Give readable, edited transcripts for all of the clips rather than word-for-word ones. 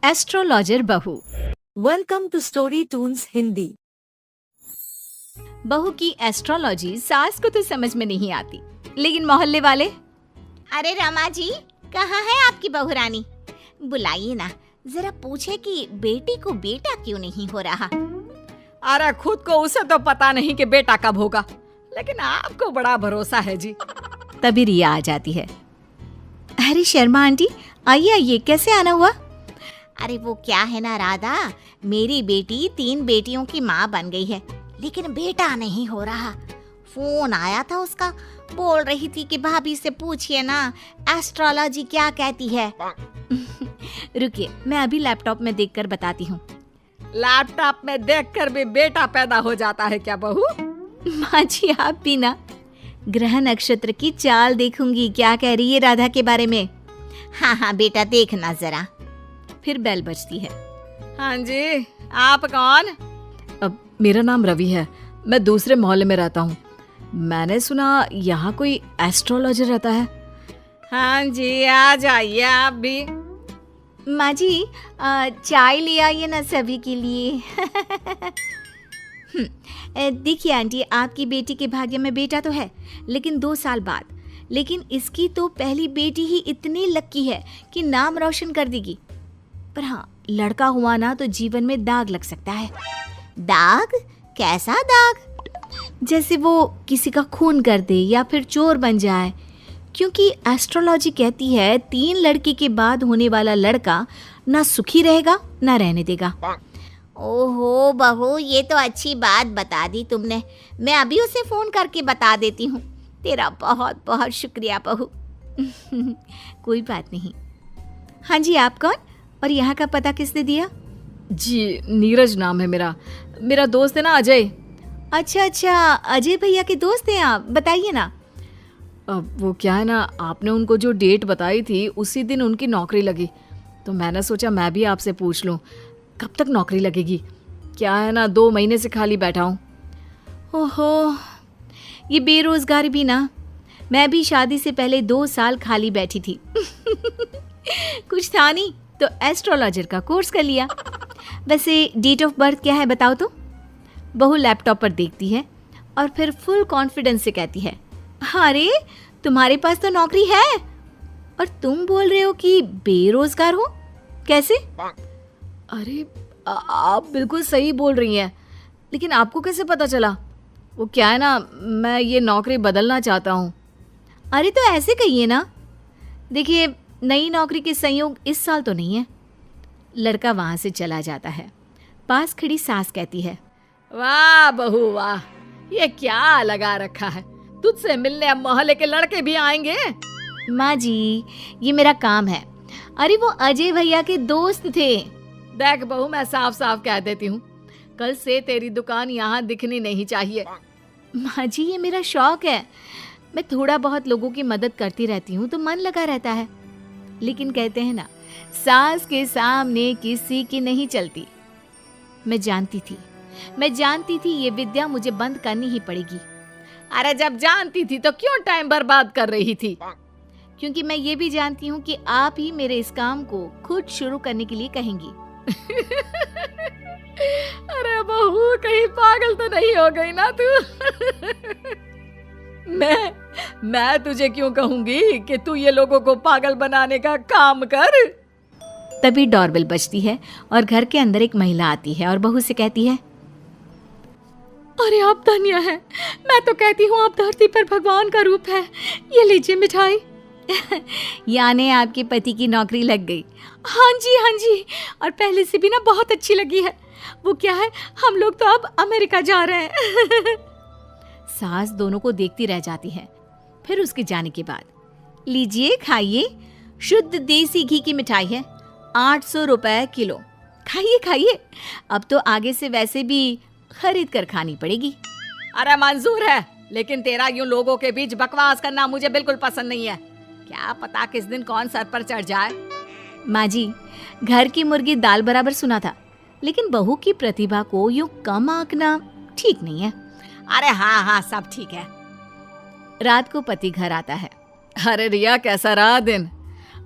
Astrologer बहू। Welcome to story toons Hindi. बहू की एस्ट्रोलॉजी सास को तो समझ में नहीं आती, लेकिन मोहल्ले वाले, अरे रमा जी, कहाँ है आपकी बहू रानी? बुलाइए ना, जरा पूछे कि बेटी को बेटा क्यों नहीं हो रहा। अरे खुद को उसे तो पता नहीं कि बेटा कब होगा, लेकिन आपको बड़ा भरोसा है जी। तभी रिया आ जाती है। अरे शर्मा आंटी, आइए आइए, कैसे आना हुआ? अरे वो क्या है ना राधा, मेरी बेटी 3 बेटियों की माँ बन गई है, लेकिन बेटा नहीं हो रहा। फोन आया था उसका, बोल रही थी कि भाभी से पूछिए ना एस्ट्रोलॉजी क्या कहती है। रुकिए, मैं अभी लैपटॉप में देखकर बताती हूँ। लैपटॉप में देखकर भी बेटा पैदा हो जाता है क्या बहू? माँ जी, आप भी ना। ग्रह नक्षत्र की चाल देखूंगी, क्या कह रही है राधा के बारे में। हाँ हाँ बेटा, देखना जरा। फिर बेल बजती है। हाँ जी, आप कौन? अब मेरा नाम रवि है, मैं दूसरे मोहल्ले में रहता हूँ। मैंने सुना यहाँ कोई एस्ट्रोलॉजर रहता है। हाँ जी, आ जाइए आप भी। माँ जी, चाय ले आइए ना सभी के लिए। देखिए आंटी, आपकी बेटी के भाग्य में बेटा तो है, लेकिन 2 साल बाद। लेकिन इसकी तो पहली बेटी ही इतनी लक्की है कि नाम रोशन कर देगी। पर हाँ, लड़का हुआ ना तो जीवन में दाग लग सकता है। दाग? कैसा दाग? जैसे वो किसी का खून कर दे या फिर चोर बन जाए, क्योंकि एस्ट्रोलॉजी कहती है 3 लड़की के बाद होने वाला लड़का ना सुखी रहेगा ना रहने देगा। ओहो बहू, ये तो अच्छी बात बता दी तुमने। मैं अभी उसे फोन करके बता देती हूँ। तेरा बहुत बहुत शुक्रिया बहू। कोई बात नहीं। हाँ जी, आप कौन और यहाँ का पता किसने दिया? जी, नीरज नाम है मेरा दोस्त है ना अजय। अच्छा अच्छा, अजय भैया के दोस्त हैं आप, बताइए ना। अब वो क्या है ना, आपने उनको जो डेट बताई थी उसी दिन उनकी नौकरी लगी, तो मैंने सोचा मैं भी आपसे पूछ लूँ कब तक नौकरी लगेगी। क्या है ना, 2 महीने से खाली बैठा हूँ। ओहो, ये बेरोजगारी भी ना। मैं भी शादी से पहले 2 साल खाली बैठी थी। कुछ था नहीं तो एस्ट्रोलॉजर का कोर्स कर लिया। वैसे डेट ऑफ बर्थ क्या है बताओ तो? बहू लैपटॉप पर देखती है और फिर फुल कॉन्फिडेंस से कहती है, अरे तुम्हारे पास तो नौकरी है और तुम बोल रहे हो कि बेरोजगार हो, कैसे? अरे आप बिल्कुल सही बोल रही हैं, लेकिन आपको कैसे पता चला? वो क्या है ना, मैं ये नौकरी बदलना चाहता हूँ। अरे तो ऐसे कहिए ना। देखिए, नई नौकरी के संयोग इस साल तो नहीं है। लड़का वहाँ से चला जाता है। पास खड़ी सास कहती है, वाह बहू वाह, ये क्या लगा रखा है? तुझसे मिलने अब मोहल्ले के लड़के भी आएंगे। माँ जी, ये मेरा काम है। अरे वो अजय भैया के दोस्त थे। देख बहू, मैं साफ साफ कह देती हूँ, कल से तेरी दुकान यहाँ दिखनी नहीं चाहिए। माँ जी, ये मेरा शौक है। मैं थोड़ा बहुत लोगों की मदद करती रहती हूँ तो मन लगा रहता है। लेकिन कहते हैं ना, सास के सामने किसी की नहीं चलती। मैं जानती थी ये विद्या मुझे बंद करनी ही पड़ेगी। अरे जब जानती थी तो क्यों टाइम बर्बाद कर रही थी? क्योंकि मैं ये भी जानती हूँ कि आप ही मेरे इस काम को खुद शुरू करने के लिए कहेंगी। अरे बहू, कहीं पागल तो नहीं हो गई ना तू? मैं तुझे क्यों कहूंगी कि तू ये लोगों को पागल बनाने का काम कर। तभी डोरबेल बजती है और घर के अंदर एक महिला आती है और बहू से कहती है, अरे आप धन्य है, मैं तो कहती हूँ आप धरती पर भगवान का रूप है। ये लीजिए मिठाई। यानी आपके पति की नौकरी लग गई? हाँ जी, और पहले से भी ना बहुत अच्छी लगी है। वो क्या है, हम लोग तो अब अमेरिका जा रहे हैं। सास दोनों को देखती रह जाती है। फिर उसके जाने के बाद, लीजिए खाइए, शुद्ध देसी घी की मिठाई है, 800 रुपए किलो। खाइए खाइए, अब तो आगे से वैसे भी खरीद कर खानी पड़ेगी। अरे मंजूर है, लेकिन तेरा यूं लोगों के बीच बकवास करना मुझे बिल्कुल पसंद नहीं है। क्या पता किस दिन कौन सर पर चढ़ जाए। माँ जी, घर की मुर्गी दाल बराबर सुना था, लेकिन बहू की प्रतिभा को यूं कम आंकना ठीक नहीं है। अरे हाँ, सब ठीक है। रात को पति घर आता है। अरे रिया, कैसा रहा दिन?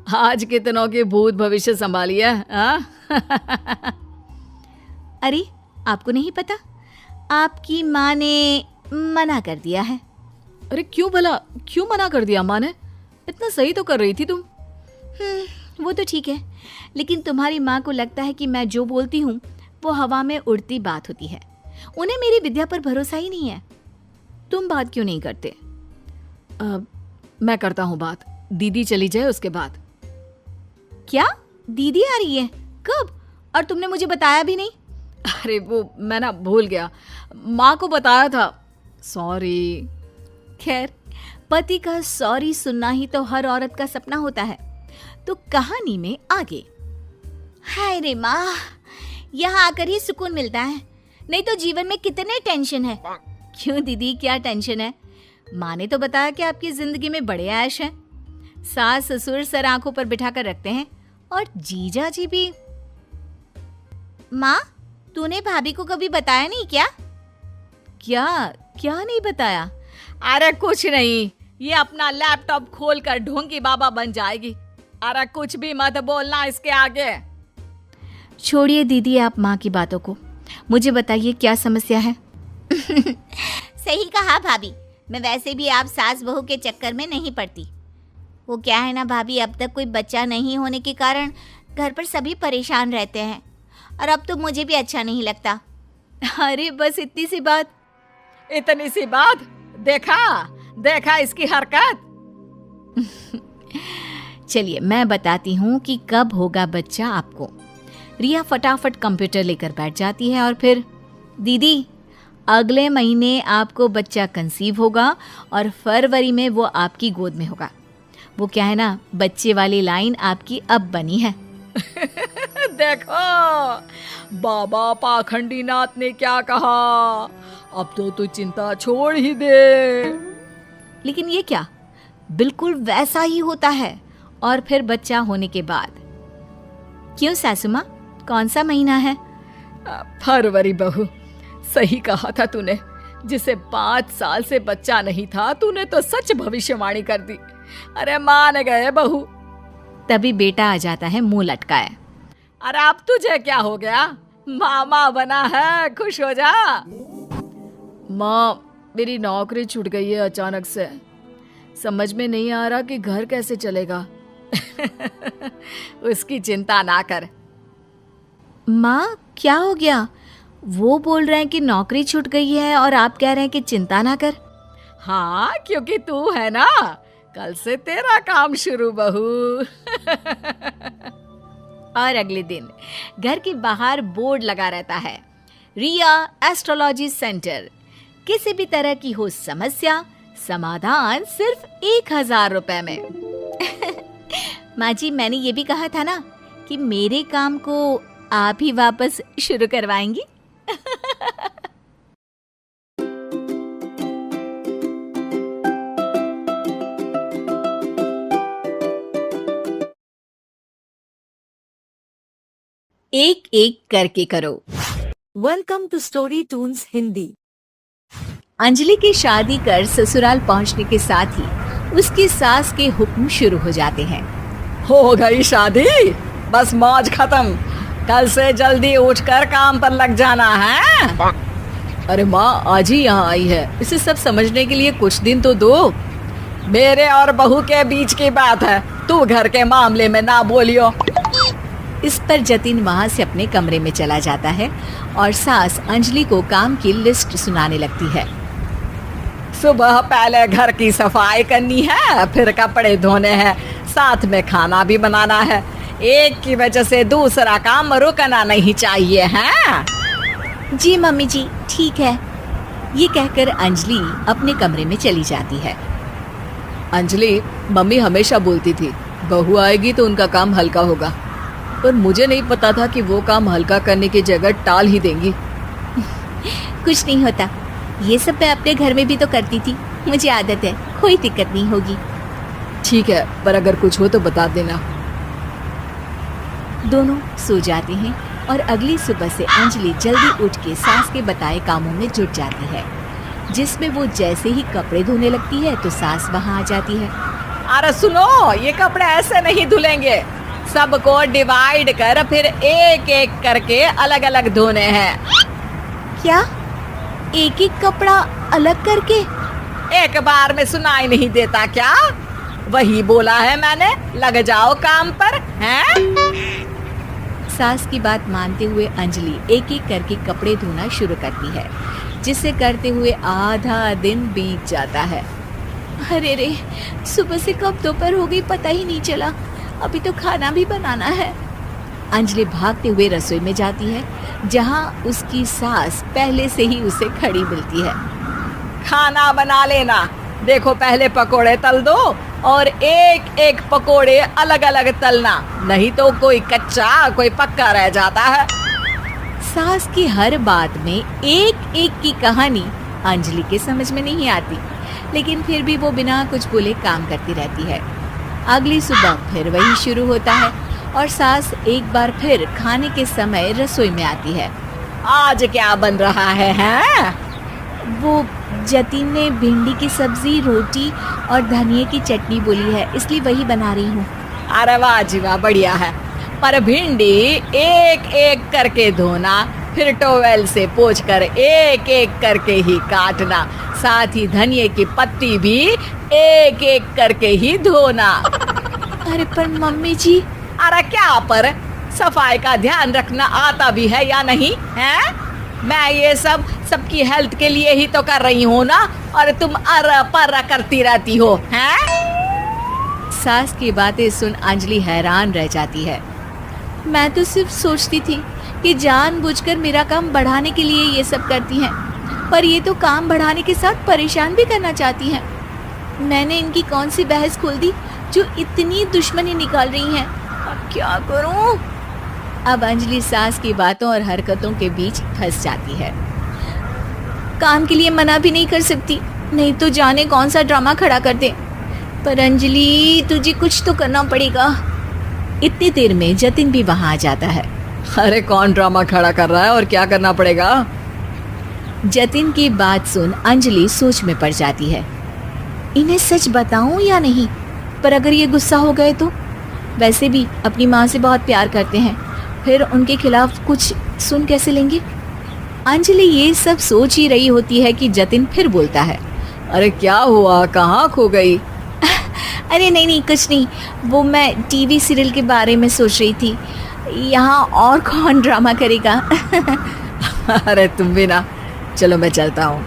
आज कितनों के भूत भविष्य संभालिए, हाँ? अरे आपको नहीं पता, आपकी माँ ने मना कर दिया है। अरे क्यों भला, क्यों मना कर दिया माँ ने? इतना सही तो कर रही थी तुम। वो तो ठीक है, लेकिन तुम्हारी माँ को लगता है कि मैं जो बोलती हूँ वो हवा में उड़ती बात होती है। उन्हें मेरी विद्या पर भरोसा ही नहीं है। तुम बात क्यों नहीं करते? मैं करता हूँ बात, दीदी चली जाए उसके बाद। क्या दीदी आ रही है? कब? और तुमने मुझे बताया भी नहीं। अरे वो मैं ना भूल गया, माँ को बताया था, सॉरी। खैर, पति का सॉरी सुनना ही तो हर औरत का सपना होता है। तो कहानी में आगे। हाय रे माँ, यहाँ आकर ही सुकून मिलता है, नहीं तो जीवन में कितने टेंशन है। क्यों दीदी, क्या टेंशन है? माँ ने तो बताया कि आपकी जिंदगी में बड़े ऐश हैं। सास ससुर सर आंखों पर बिठा कर रखते हैं, और जीजा जी भी। माँ, तूने भाभी को कभी बताया नहीं क्या? क्या क्या नहीं बताया? अरे कुछ नहीं, ये अपना लैपटॉप खोलकर ढोंगी बाबा बन जाएगी। अरे कुछ भी मत बोलना इसके आगे। छोड़िए दीदी आप माँ की बातों को, मुझे बताइए क्या समस्या है? सही कहा भाभी, मैं वैसे भी आप सास बहू के चक्कर में नहीं पड़ती। वो क्या है ना भाभी, अब तक कोई बच्चा नहीं होने के कारण घर पर सभी परेशान रहते हैं, और अब तो मुझे भी अच्छा नहीं लगता। अरे बस इतनी सी बात? इतनी सी बात? देखा इसकी हरकत। चलिए मैं बताती हूँ कि कब होगा बच्चा आपको। रिया फटाफट कंप्यूटर लेकर बैठ जाती है और फिर, दीदी अगले महीने आपको बच्चा कंसीव होगा और फरवरी में वो आपकी गोद में होगा। वो क्या है ना, बच्चे वाली लाइन आपकी अब बनी है। देखो बाबा पाखंडी नाथ ने क्या कहा, अब तो तू चिंता छोड़ ही दे। लेकिन ये क्या, बिल्कुल वैसा ही होता है। और फिर बच्चा होने के बाद। क्यों सासू माँ, कौन सा महीना है? फरवरी बहू, सही कहा था तूने। जिसे 5 साल से बच्चा नहीं था, तूने तो सच भविष्यवाणी कर दी। अरे मान गए बहू। तभी बेटा आ जाता है मुंह लटकाए। अरे अब तुझे क्या हो गया, मामा बना है, खुश हो जा। माँ, मेरी नौकरी छूट गई है अचानक से, समझ में नहीं आ रहा कि घर कैसे चलेगा। उसकी चिंता ना कर। माँ क्या हो गया? वो बोल रहे हैं कि नौकरी छूट गई है और आप कह रहे हैं कि चिंता ना कर। हाँ, क्योंकि तू है ना, कल से तेरा काम शुरू बहू। और अगले दिन घर के बाहर बोर्ड लगा रहता है, रिया एस्ट्रोलॉजी सेंटर। किसी भी तरह की हो समस्या, समाधान सिर्फ 1000 रुपए में। माँ जी, मैंने ये भी कहा था ना कि मेरे काम को आप ही वापस शुरू करवाएंगी। एक एक करके करो। Welcome to story toons Hindi. Anjali की शादी कर ससुराल पहुंचने के साथ ही उसकी सास के हुक्म शुरू हो जाते हैं। हो गई शादी, बस मौज खत्म। कल से जल्दी उठकर काम पर लग जाना है। अरे माँ, आज ही यहाँ आई है, इसे सब समझने के लिए कुछ दिन तो दो। मेरे और बहू के बीच की बात है, तू घर के मामले में ना बोलियो। इस पर जतिन वहां से अपने कमरे में चला जाता है और सास अंजलि को काम की लिस्ट सुनाने लगती है। सुबह पहले घर की सफाई करनी है, फिर कपड़े धोने हैं, साथ में खाना भी बनाना है। एक की वजह से दूसरा काम रुकना नहीं चाहिए है। जी मम्मी जी, ठीक है। ये कहकर अंजलि अपने कमरे में चली जाती है। अंजलि, मम्मी हमेशा बोलती थी बहू आएगी तो उनका काम हल्का होगा, पर मुझे नहीं पता था कि वो काम हल्का करने की जगह टाल ही देंगी। कुछ नहीं होता, ये सब मैं अपने घर में भी तो करती थी, मुझे आदत है, कोई दिक्कत नहीं होगी। ठीक है, पर अगर कुछ हो तो बता देना। दोनों सो जाते हैं और अगली सुबह से अंजलि जल्दी उठ के सास के बताए कामों में जुट जाती है, जिसमें वो जैसे ही कपड़े धोने लगती है तो सास वहां आ जाती है। अरे सुनो, ये कपड़े ऐसे नहीं धुलेंगे, सबको डिवाइड कर फिर एक एक करके अलग अलग धोने हैं। क्या? एक एक कपड़ा अलग करके? एक बार में सुनाई नहीं देता क्या? वही बोला है मैंने, लग जाओ काम पर, हैं? सास की बात मानते हुए अंजलि एक एक करके कपड़े धोना शुरू करती है, जिसे करते हुए आधा दिन बीत जाता है। अरे रे, सुबह से कब दोपहर हो गई पता ही नहीं चला, अभी तो खाना भी बनाना है। अंजलि भागते हुए रसोई में जाती है, जहां उसकी सास पहले से ही उसे खड़ी मिलती है। खाना बना लेना, देखो पहले पकोड़े तल दो और एक एक पकोड़े अलग अलग तलना, नहीं तो कोई कच्चा कोई पक्का रह जाता है। सास की हर बात में एक एक की कहानी अंजलि के समझ में नहीं आती, लेकिन फिर भी वो बिना कुछ बोले काम करती रहती है। अगली सुबह फिर वही शुरू होता है और सास एक बार फिर खाने के समय रसोई में आती है। आज क्या बन रहा है, हैं? वो जतिन ने भिंडी की सब्जी, रोटी और धनिया की चटनी बोली है, इसलिए वही बना रही हूँ। अरे वाह जी वाह, बढ़िया है। पर भिंडी एक एक करके धोना, फिर टोवेल से पोंछकर एक एक करके ही काटना, साथ ही धनिया की पत्ती भी एक एक करके ही धोना। अरे पर मम्मी जी। अरे क्या पर? सफाई का ध्यान रखना आता भी है या नहीं, हैं? मैं ये सब सबकी हेल्थ के लिए ही तो कर रही हूँ ना, और तुम अर पर करती रहती हो, हैं? सास की बातें सुन अंजलि हैरान रह जाती है। मैं तो सिर्फ सोचती थी कि जानबूझकर मेरा काम बढ़ाने के लिए ये सब करती हैं, पर ये तो काम बढ़ाने के साथ परेशान भी करना चाहती हैं। मैंने इनकी कौन सी बहस खोल दी जो इतनी दुश्मनी निकाल रही हैं? अब क्या करूं? अब अंजलि सास की बातों और हरकतों के बीच फंस जाती है। काम के लिए मना भी नहीं कर सकती, नहीं तो जाने कौन सा ड्रामा खड़ा कर दे। पर अंजलि, तुझे कुछ तो करना पड़ेगा। इतनी देर में जतिन भी वहां आ जाता है। अरे कौन ड्रामा खड़ा कर रहा है और क्या करना पड़ेगा? जतिन की बात सुन अंजलि सोच में पड़ जाती है। इन्हें सच बताऊं या नहीं? पर अगर ये गुस्सा हो गए तो? वैसे भी अपनी माँ से बहुत प्यार करते हैं, फिर उनके खिलाफ कुछ सुन कैसे लेंगे? अंजलि ये सब सोच ही रही होती है कि जतिन फिर बोलता है। अरे क्या हुआ, कहाँ खो गई? अरे नहीं कुछ नहीं, वो मैं टीवी सीरियल के बारे में सोच रही थी। यहाँ और कौन ड्रामा करेगा? अरे तुम भी ना, चलो मैं चलता हूँ।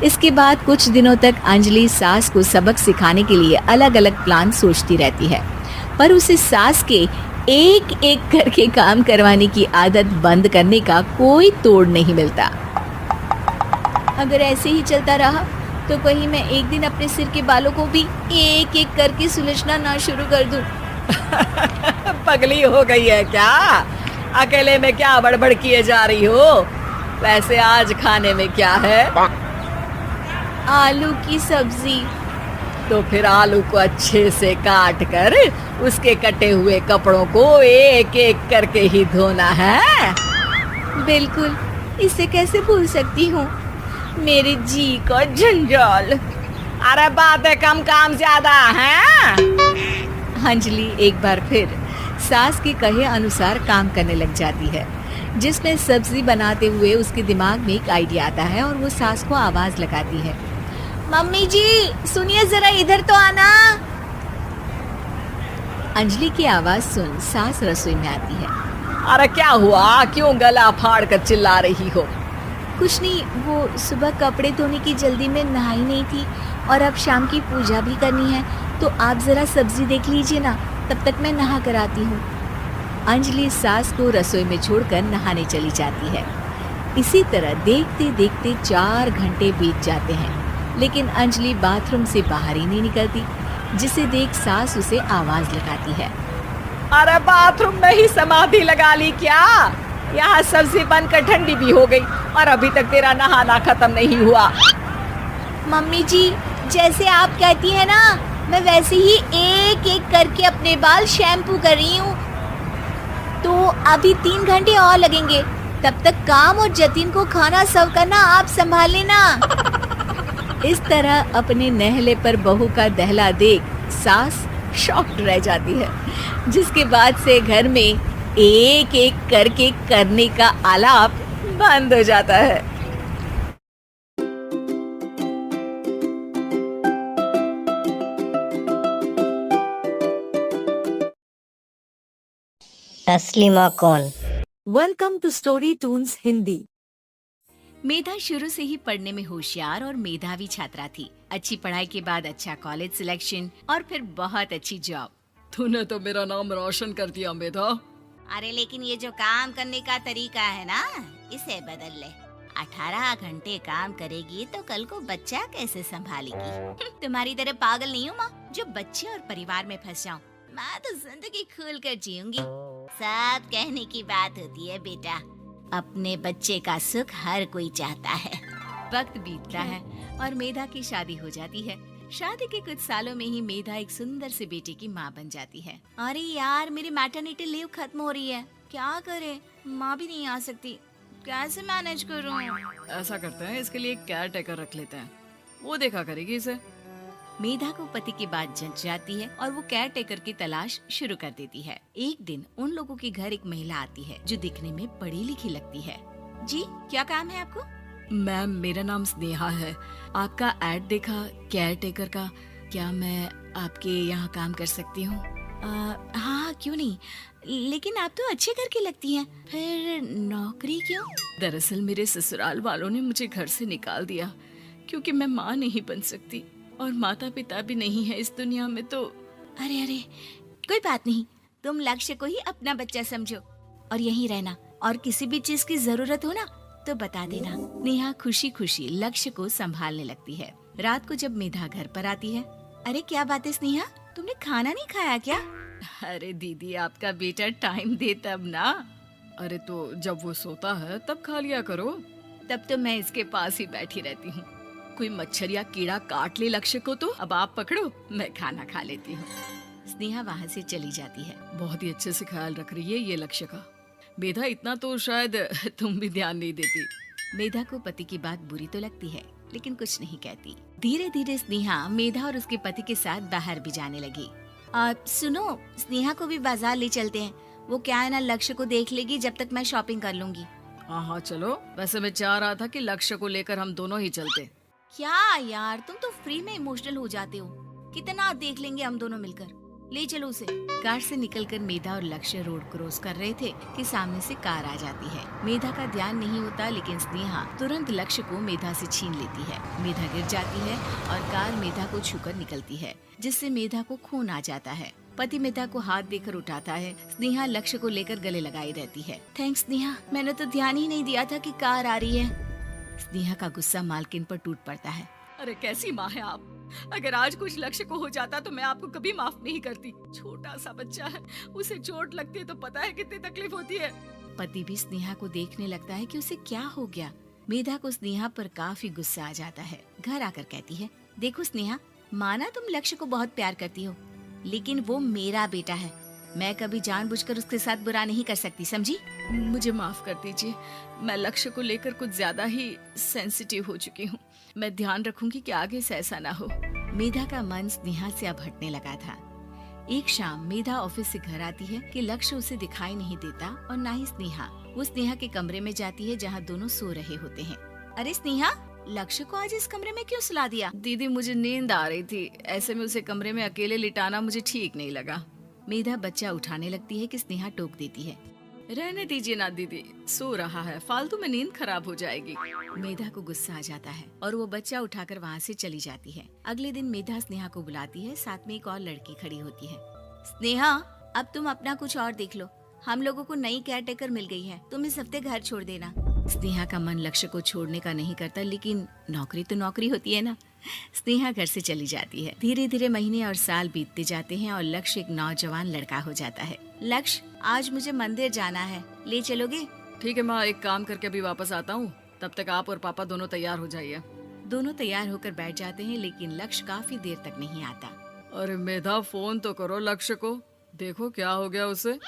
इसके बाद कुछ दिनों तक अंजलि सास को सबक सिखाने के लिए अलग अलग प्लान सोचती रहती है, पर उसे सास के एक एक करके काम करवाने की आदत बंद करने का कोई तोड़ नहीं मिलता। अगर ऐसे ही चलता रहा तो कहीं मैं एक दिन अपने सिर के बालों को भी एक एक करके सुलझना ना शुरू कर दूं। पगली हो गई है क्या? अकेले में क्या बड़बड़ किए जा रही हो? वैसे आज खाने में क्या है? आलू की सब्जी। तो फिर आलू को अच्छे से काट कर उसके कटे हुए कपड़ों को एक एक करके ही धोना है। बिल्कुल, इसे कैसे भूल सकती हूँ? मेरे जी का जंजाल। अरे बातें कम काम ज्यादा है। अंजलि एक बार फिर सास के कहे अनुसार काम करने लग जाती है, जिसमें सब्जी बनाते हुए उसके दिमाग में एक आइडिया आता है और वो सास को आवाज लगाती है। मम्मी जी सुनिए, जरा इधर तो आना। अंजलि की आवाज सुन सास रसोई में आती है। अरे क्या हुआ, क्यों गला फाड़ कर चिल्ला रही हो? कुछ नहीं, वो सुबह कपड़े धोने की जल्दी में नहाई नहीं थी और अब शाम की पूजा भी करनी है, तो आप जरा सब्जी देख लीजिए ना, तब तक मैं नहा कर आती हूँ। अंजलि सास को रसोई में छोड़कर नहाने चली जाती है। इसी तरह देखते देखते 4 घंटे बीत जाते हैं, लेकिन अंजलि बाथरूम से बाहर ही नहीं निकलती, जिसे देख सास उसे आवाज लगाती है। अरे बाथरूम में ही समाधि लगा ली क्या? यहाँ सब्जी बनकर ठंडी भी हो गई और अभी तक तेरा नहाना खत्म नहीं हुआ। मम्मी जी जैसे आप कहती हैं ना, मैं वैसे ही एक एक करके अपने बाल शैम्पू कर रही हूँ। तो अभी 3 घंटे और लगेंगे, तब तक काम और जतिन को खाना सर्व करना आप संभाल लेना। इस तरह अपने नहले पर बहू का दहला देख सास शॉक्ड रह जाती है, जिसके बाद से घर में एक एक करके करने का आलाप बंद हो जाता है। असली माँ कौन? Welcome to Story Toons Hindi. मेधा शुरू से ही पढ़ने में होशियार और मेधावी छात्रा थी। अच्छी पढ़ाई के बाद अच्छा कॉलेज सिलेक्शन और फिर बहुत अच्छी जॉब। तूने तो मेरा नाम रोशन कर दिया मेधा। अरे लेकिन ये जो काम करने का तरीका है ना, इसे बदल ले। 18 घंटे काम करेगी तो कल को बच्चा कैसे संभालेगी? तुम्हारी तरह पागल नहीं हूँ माँ, जो बच्चे और परिवार में फंस जाऊँ। मैं तो जिंदगी खुल कर जीऊंगी। सब कहने की बात होती है बेटा, अपने बच्चे का सुख हर कोई चाहता है। वक्त बीतता है और मेधा की शादी हो जाती है। शादी के कुछ सालों में ही मेधा एक सुंदर से बेटे की माँ बन जाती है। अरे यार, मेरी मैटरनिटी लीव खत्म हो रही है, क्या करे? माँ भी नहीं आ सकती, कैसे मैनेज करूँ? ऐसा करते हैं, इसके लिए एक केयर टेकर रख लेते हैं, वो देखा करेगी इसे। मेधा को पति की बात जंच जाती है और वो केयर टेकर की तलाश शुरू कर देती है। एक दिन उन लोगों के घर एक महिला आती है जो दिखने में पढ़ी लिखी लगती है। जी, क्या काम है आपको? मैम, मेरा नाम स्नेहा है। आपका एड देखा केयर टेकर का, क्या मैं आपके यहाँ काम कर सकती हूँ? हाँ, क्यों नहीं, लेकिन आप तो अच्छे घर की लगती हैं, फिर नौकरी क्यों? दरअसल मेरे ससुराल वालों ने मुझे घर से निकाल दिया क्योंकि मैं माँ नहीं बन सकती और माता पिता भी नहीं है इस दुनिया में। तो अरे अरे, कोई बात नहीं, तुम लक्ष्य को ही अपना बच्चा समझो और यहीं रहना, और किसी भी चीज की जरूरत हो ना तो बता देना। नेहा खुशी खुशी लक्ष्य को संभालने लगती है। रात को जब मेधा घर पर आती है, अरे क्या बात है स्नेहा, तुमने खाना नहीं खाया क्या? अरे दीदी, आपका बेटा टाइम दे तब ना। अरे तो जब वो सोता है तब खा लिया करो। तब तो मैं इसके पास ही बैठी रहती हूँ। कोई मच्छर या कीड़ा काट ले लक्ष्य को तो अब आप पकड़ो, मैं खाना खा लेती हूँ। स्नेहा वहाँ से चली जाती है। बहुत ही अच्छे से ख्याल रख रही है ये लक्ष्य का। मेधा, इतना तो शायद तुम भी ध्यान नहीं देती। मेधा को पति की बात बुरी तो लगती है, लेकिन कुछ नहीं कहती। धीरे धीरे स्नेहा मेधा और उसके पति के साथ बाहर भी जाने लगी। सुनो, स्नेहा को भी बाजार ले चलते हैं। वो क्या है ना, लक्ष्य को देख लेगी जब तक मैं शॉपिंग कर लूंगी। हाँ चलो, वैसे मैं चाह रहा था कि लक्ष्य को लेकर हम दोनों ही चलते। क्या यार, तुम तो फ्री में इमोशनल हो जाते हो। कितना देख लेंगे हम दोनों मिलकर, ले चलो उसे। कार से निकलकर मेधा और लक्ष्य रोड क्रॉस कर रहे थे कि सामने से कार आ जाती है। मेधा का ध्यान नहीं होता, लेकिन स्नेहा तुरंत लक्ष्य को मेधा से छीन लेती है। मेधा गिर जाती है और कार मेधा को छूकर निकलती है, जिससे मेधा को खून आ जाता है। पति मेधा को हाथ देकर उठाता है। स्नेहा लक्ष्य को लेकर गले लगाई रहती है। थैंक्स स्नेहा, मैंने तो ध्यान ही नहीं दिया था कि कार आ रही है। स्नेहा का गुस्सा मालकिन पर टूट पड़ता है। अरे कैसी माँ है आप, अगर आज कुछ लक्ष्य को हो जाता तो मैं आपको कभी माफ नहीं करती। छोटा सा बच्चा है, उसे चोट लगती है तो पता है कितनी तकलीफ होती है। पति भी स्नेहा को देखने लगता है कि उसे क्या हो गया। मेधा को स्नेहा पर काफी गुस्सा आ जाता है। घर आकर कहती है, देखो स्नेहा, माना तुम लक्ष्य को बहुत प्यार करती हो, लेकिन वो मेरा बेटा है। मैं कभी जानबूझकर उसके साथ बुरा नहीं कर सकती, समझी? मुझे माफ कर दीजिए, मैं लक्ष्य को लेकर कुछ ज्यादा ही सेंसिटिव हो चुकी हूँ। मैं ध्यान रखूंगी कि आगे से ऐसा ना हो। मेधा का मन स्नेहा से अब हटने लगा था। एक शाम मेधा ऑफिस से घर आती है कि लक्ष्य उसे दिखाई नहीं देता और ना ही स्नेहा। वो स्नेहा के कमरे में जाती है जहाँ दोनों सो रहे होते हैं। अरे स्नेहा, लक्ष्य को आज इस कमरे में क्यों सुला दिया? दीदी, मुझे नींद आ रही थी, ऐसे में उसे कमरे में अकेले लिटाना मुझे ठीक नहीं लगा। मेधा बच्चा उठाने लगती है कि स्नेहा टोक देती है। रहने दीजिए ना दीदी, सो रहा है, फालतू में नींद खराब हो जाएगी। मेधा को गुस्सा आ जाता है और वो बच्चा उठाकर वहाँ से चली जाती है। अगले दिन मेधा स्नेहा को बुलाती है, साथ में एक और लड़की खड़ी होती है। स्नेहा, अब तुम अपना कुछ और देख लो। हम लोगों को नई केयर टेकर मिल गई है, तुम इस हफ्ते घर छोड़ देना। स्नेहा का मन लक्ष्य को छोड़ने का नहीं करता, लेकिन नौकरी तो नौकरी होती है ना। स्नेहा घर से चली जाती है। धीरे धीरे महीने और साल बीतते जाते हैं और लक्ष्य एक नौजवान लड़का हो जाता है। लक्ष्य, आज मुझे मंदिर जाना है, ले चलोगे? ठीक है माँ, एक काम करके अभी वापस आता हूँ, तब तक आप और पापा दोनों तैयार हो जाइए। दोनों तैयार होकर बैठ जाते हैं, लेकिन लक्ष्य काफी देर तक नहीं आता। अरे मेधा, फोन तो करो लक्ष्य को, देखो क्या हो गया उसे।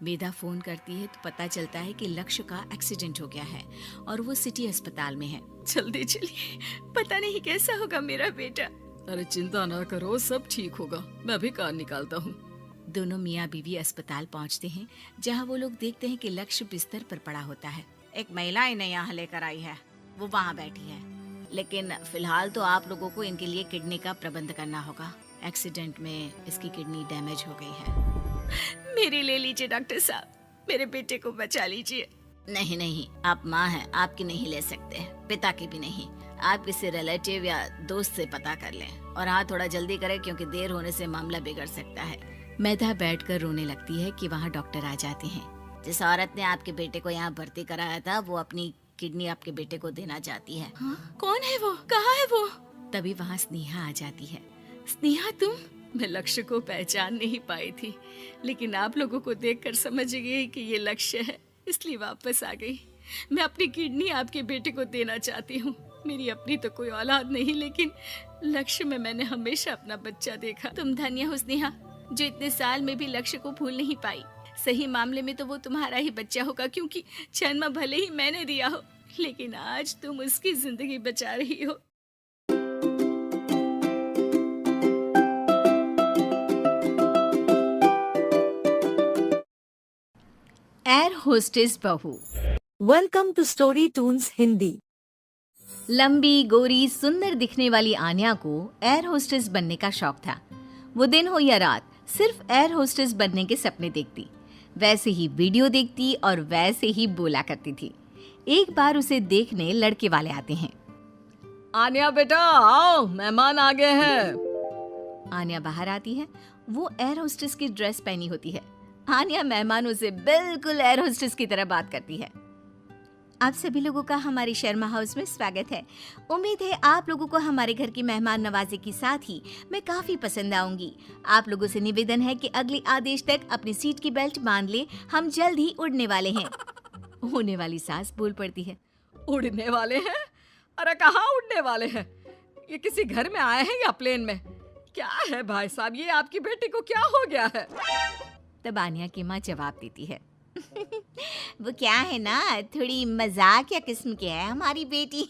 मेधा फोन करती है तो पता चलता है कि लक्ष्य का एक्सीडेंट हो गया है और वो सिटी अस्पताल में है। जल्दी चलिए, पता नहीं कैसा होगा मेरा बेटा। अरे चिंता ना करो, सब ठीक होगा, मैं अभी कार निकालता हूँ। दोनों मियाँ बीवी अस्पताल पहुंचते हैं, जहां वो लोग देखते हैं कि लक्ष्य बिस्तर पर पड़ा होता है। एक महिला इन्हें यहाँ लेकर आई है, वो वहाँ बैठी है। लेकिन फिलहाल तो आप लोगों को इनके लिए किडनी का प्रबंध करना होगा। एक्सीडेंट में इसकी किडनी डैमेज हो गई है। मेरी ले लीजिए डॉक्टर साहब, मेरे बेटे को बचा लीजिए। नहीं नहीं, आप माँ हैं, आपकी नहीं ले सकते, पिता की भी नहीं। आप किसी रिलेटिव या दोस्त से पता कर लें, और हाँ थोड़ा जल्दी करें क्योंकि देर होने से मामला बिगड़ सकता है। मैदा बैठकर रोने लगती है कि वहाँ डॉक्टर आ जाते हैं। जिस औरत ने आपके बेटे को यहाँ भर्ती कराया था, वो अपनी किडनी आपके बेटे को देना चाहती है। कौन है वो, कहाँ है वो? तभी वहाँ स्नेहा आ जाती है। स्नेहा तुम? मैं लक्ष्य को पहचान नहीं पाई थी, लेकिन आप लोगों को देखकर समझ गई कि ये लक्ष्य है, इसलिए वापस आ गई। मैं अपनी किडनी आपके बेटे को देना चाहती हूँ। मेरी अपनी तो कोई औलाद नहीं, लेकिन लक्ष्य में मैंने हमेशा अपना बच्चा देखा। तुम धन्य हो स्नेहा, जो इतने साल में भी लक्ष्य को भूल नहीं पाई। सही मामले में तो वो तुम्हारा ही बच्चा होगा, क्योंकि जन्म भले ही मैंने दिया हो, लेकिन आज तुम उसकी जिंदगी बचा रही हो। एयर होस्टेस बहू। Welcome to story toons Hindi. लंबी गोरी सुंदर दिखने वाली आन्या को एयर होस्टेस बनने का शौक था। वो दिन हो या रात सिर्फ एयर होस्टेस बनने के सपने देखती, वैसे ही वीडियो देखती और वैसे ही बोला करती थी। एक बार उसे देखने लड़के वाले आते हैं। आन्या बेटा आओ, मेहमान आ गए हैं। आन्या बाहर आती है। वो एयर होस्टेस की ड्रेस पहनी होती है। आन्या मेहमानों से बिल्कुल एयर होस्टेस की तरह बात करती है। आप सभी लोगों का हमारे शर्मा हाउस में स्वागत है। उम्मीद है आप लोगों को हमारे घर की मेहमान नवाजी के साथ ही मैं काफी पसंद आऊंगी। आप लोगों से निवेदन है कि अगले आदेश तक अपनी सीट की बेल्ट बांध ले, हम जल्द ही उड़ने वाले हैं। होने वाली सास बोल पड़ती है। उड़ने वाले हैं? अरे कहाँ उड़ने वाले हैं? ये किसी घर में आए हैं या प्लेन में? क्या है भाई साहब, ये आपकी बेटी को क्या हो गया है? तब आन्या की माँ जवाब देती है। वो क्या है ना, थोड़ी मजाक या किस्म की है हमारी बेटी।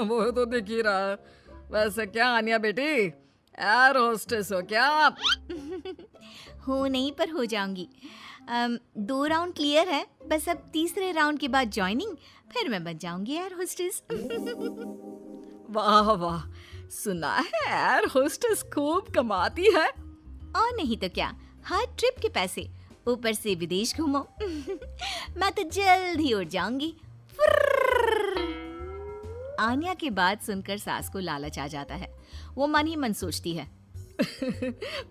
वो तो दिख ही रहा है। वैसे क्या आन्या बेटी, एयर होस्टेस हो क्या आप? हो नहीं, पर हो जाऊंगी। 2 राउंड क्लियर है, बस अब तीसरे राउंड के बाद ज्वाइनिंग, फिर मैं बन जाऊंगी एयर होस्टेस। वाह वाह, सुना है एयर होस्टेस खूब कमाती है। और नहीं तो क्या, हर ट्रिप के पैसे, ऊपर से विदेश घूमो। मैं तो जल्द ही उड़ जाऊंगी। आन्या की बात सुनकर सास को लालच आ जाता है। वो मन ही मन सोचती है,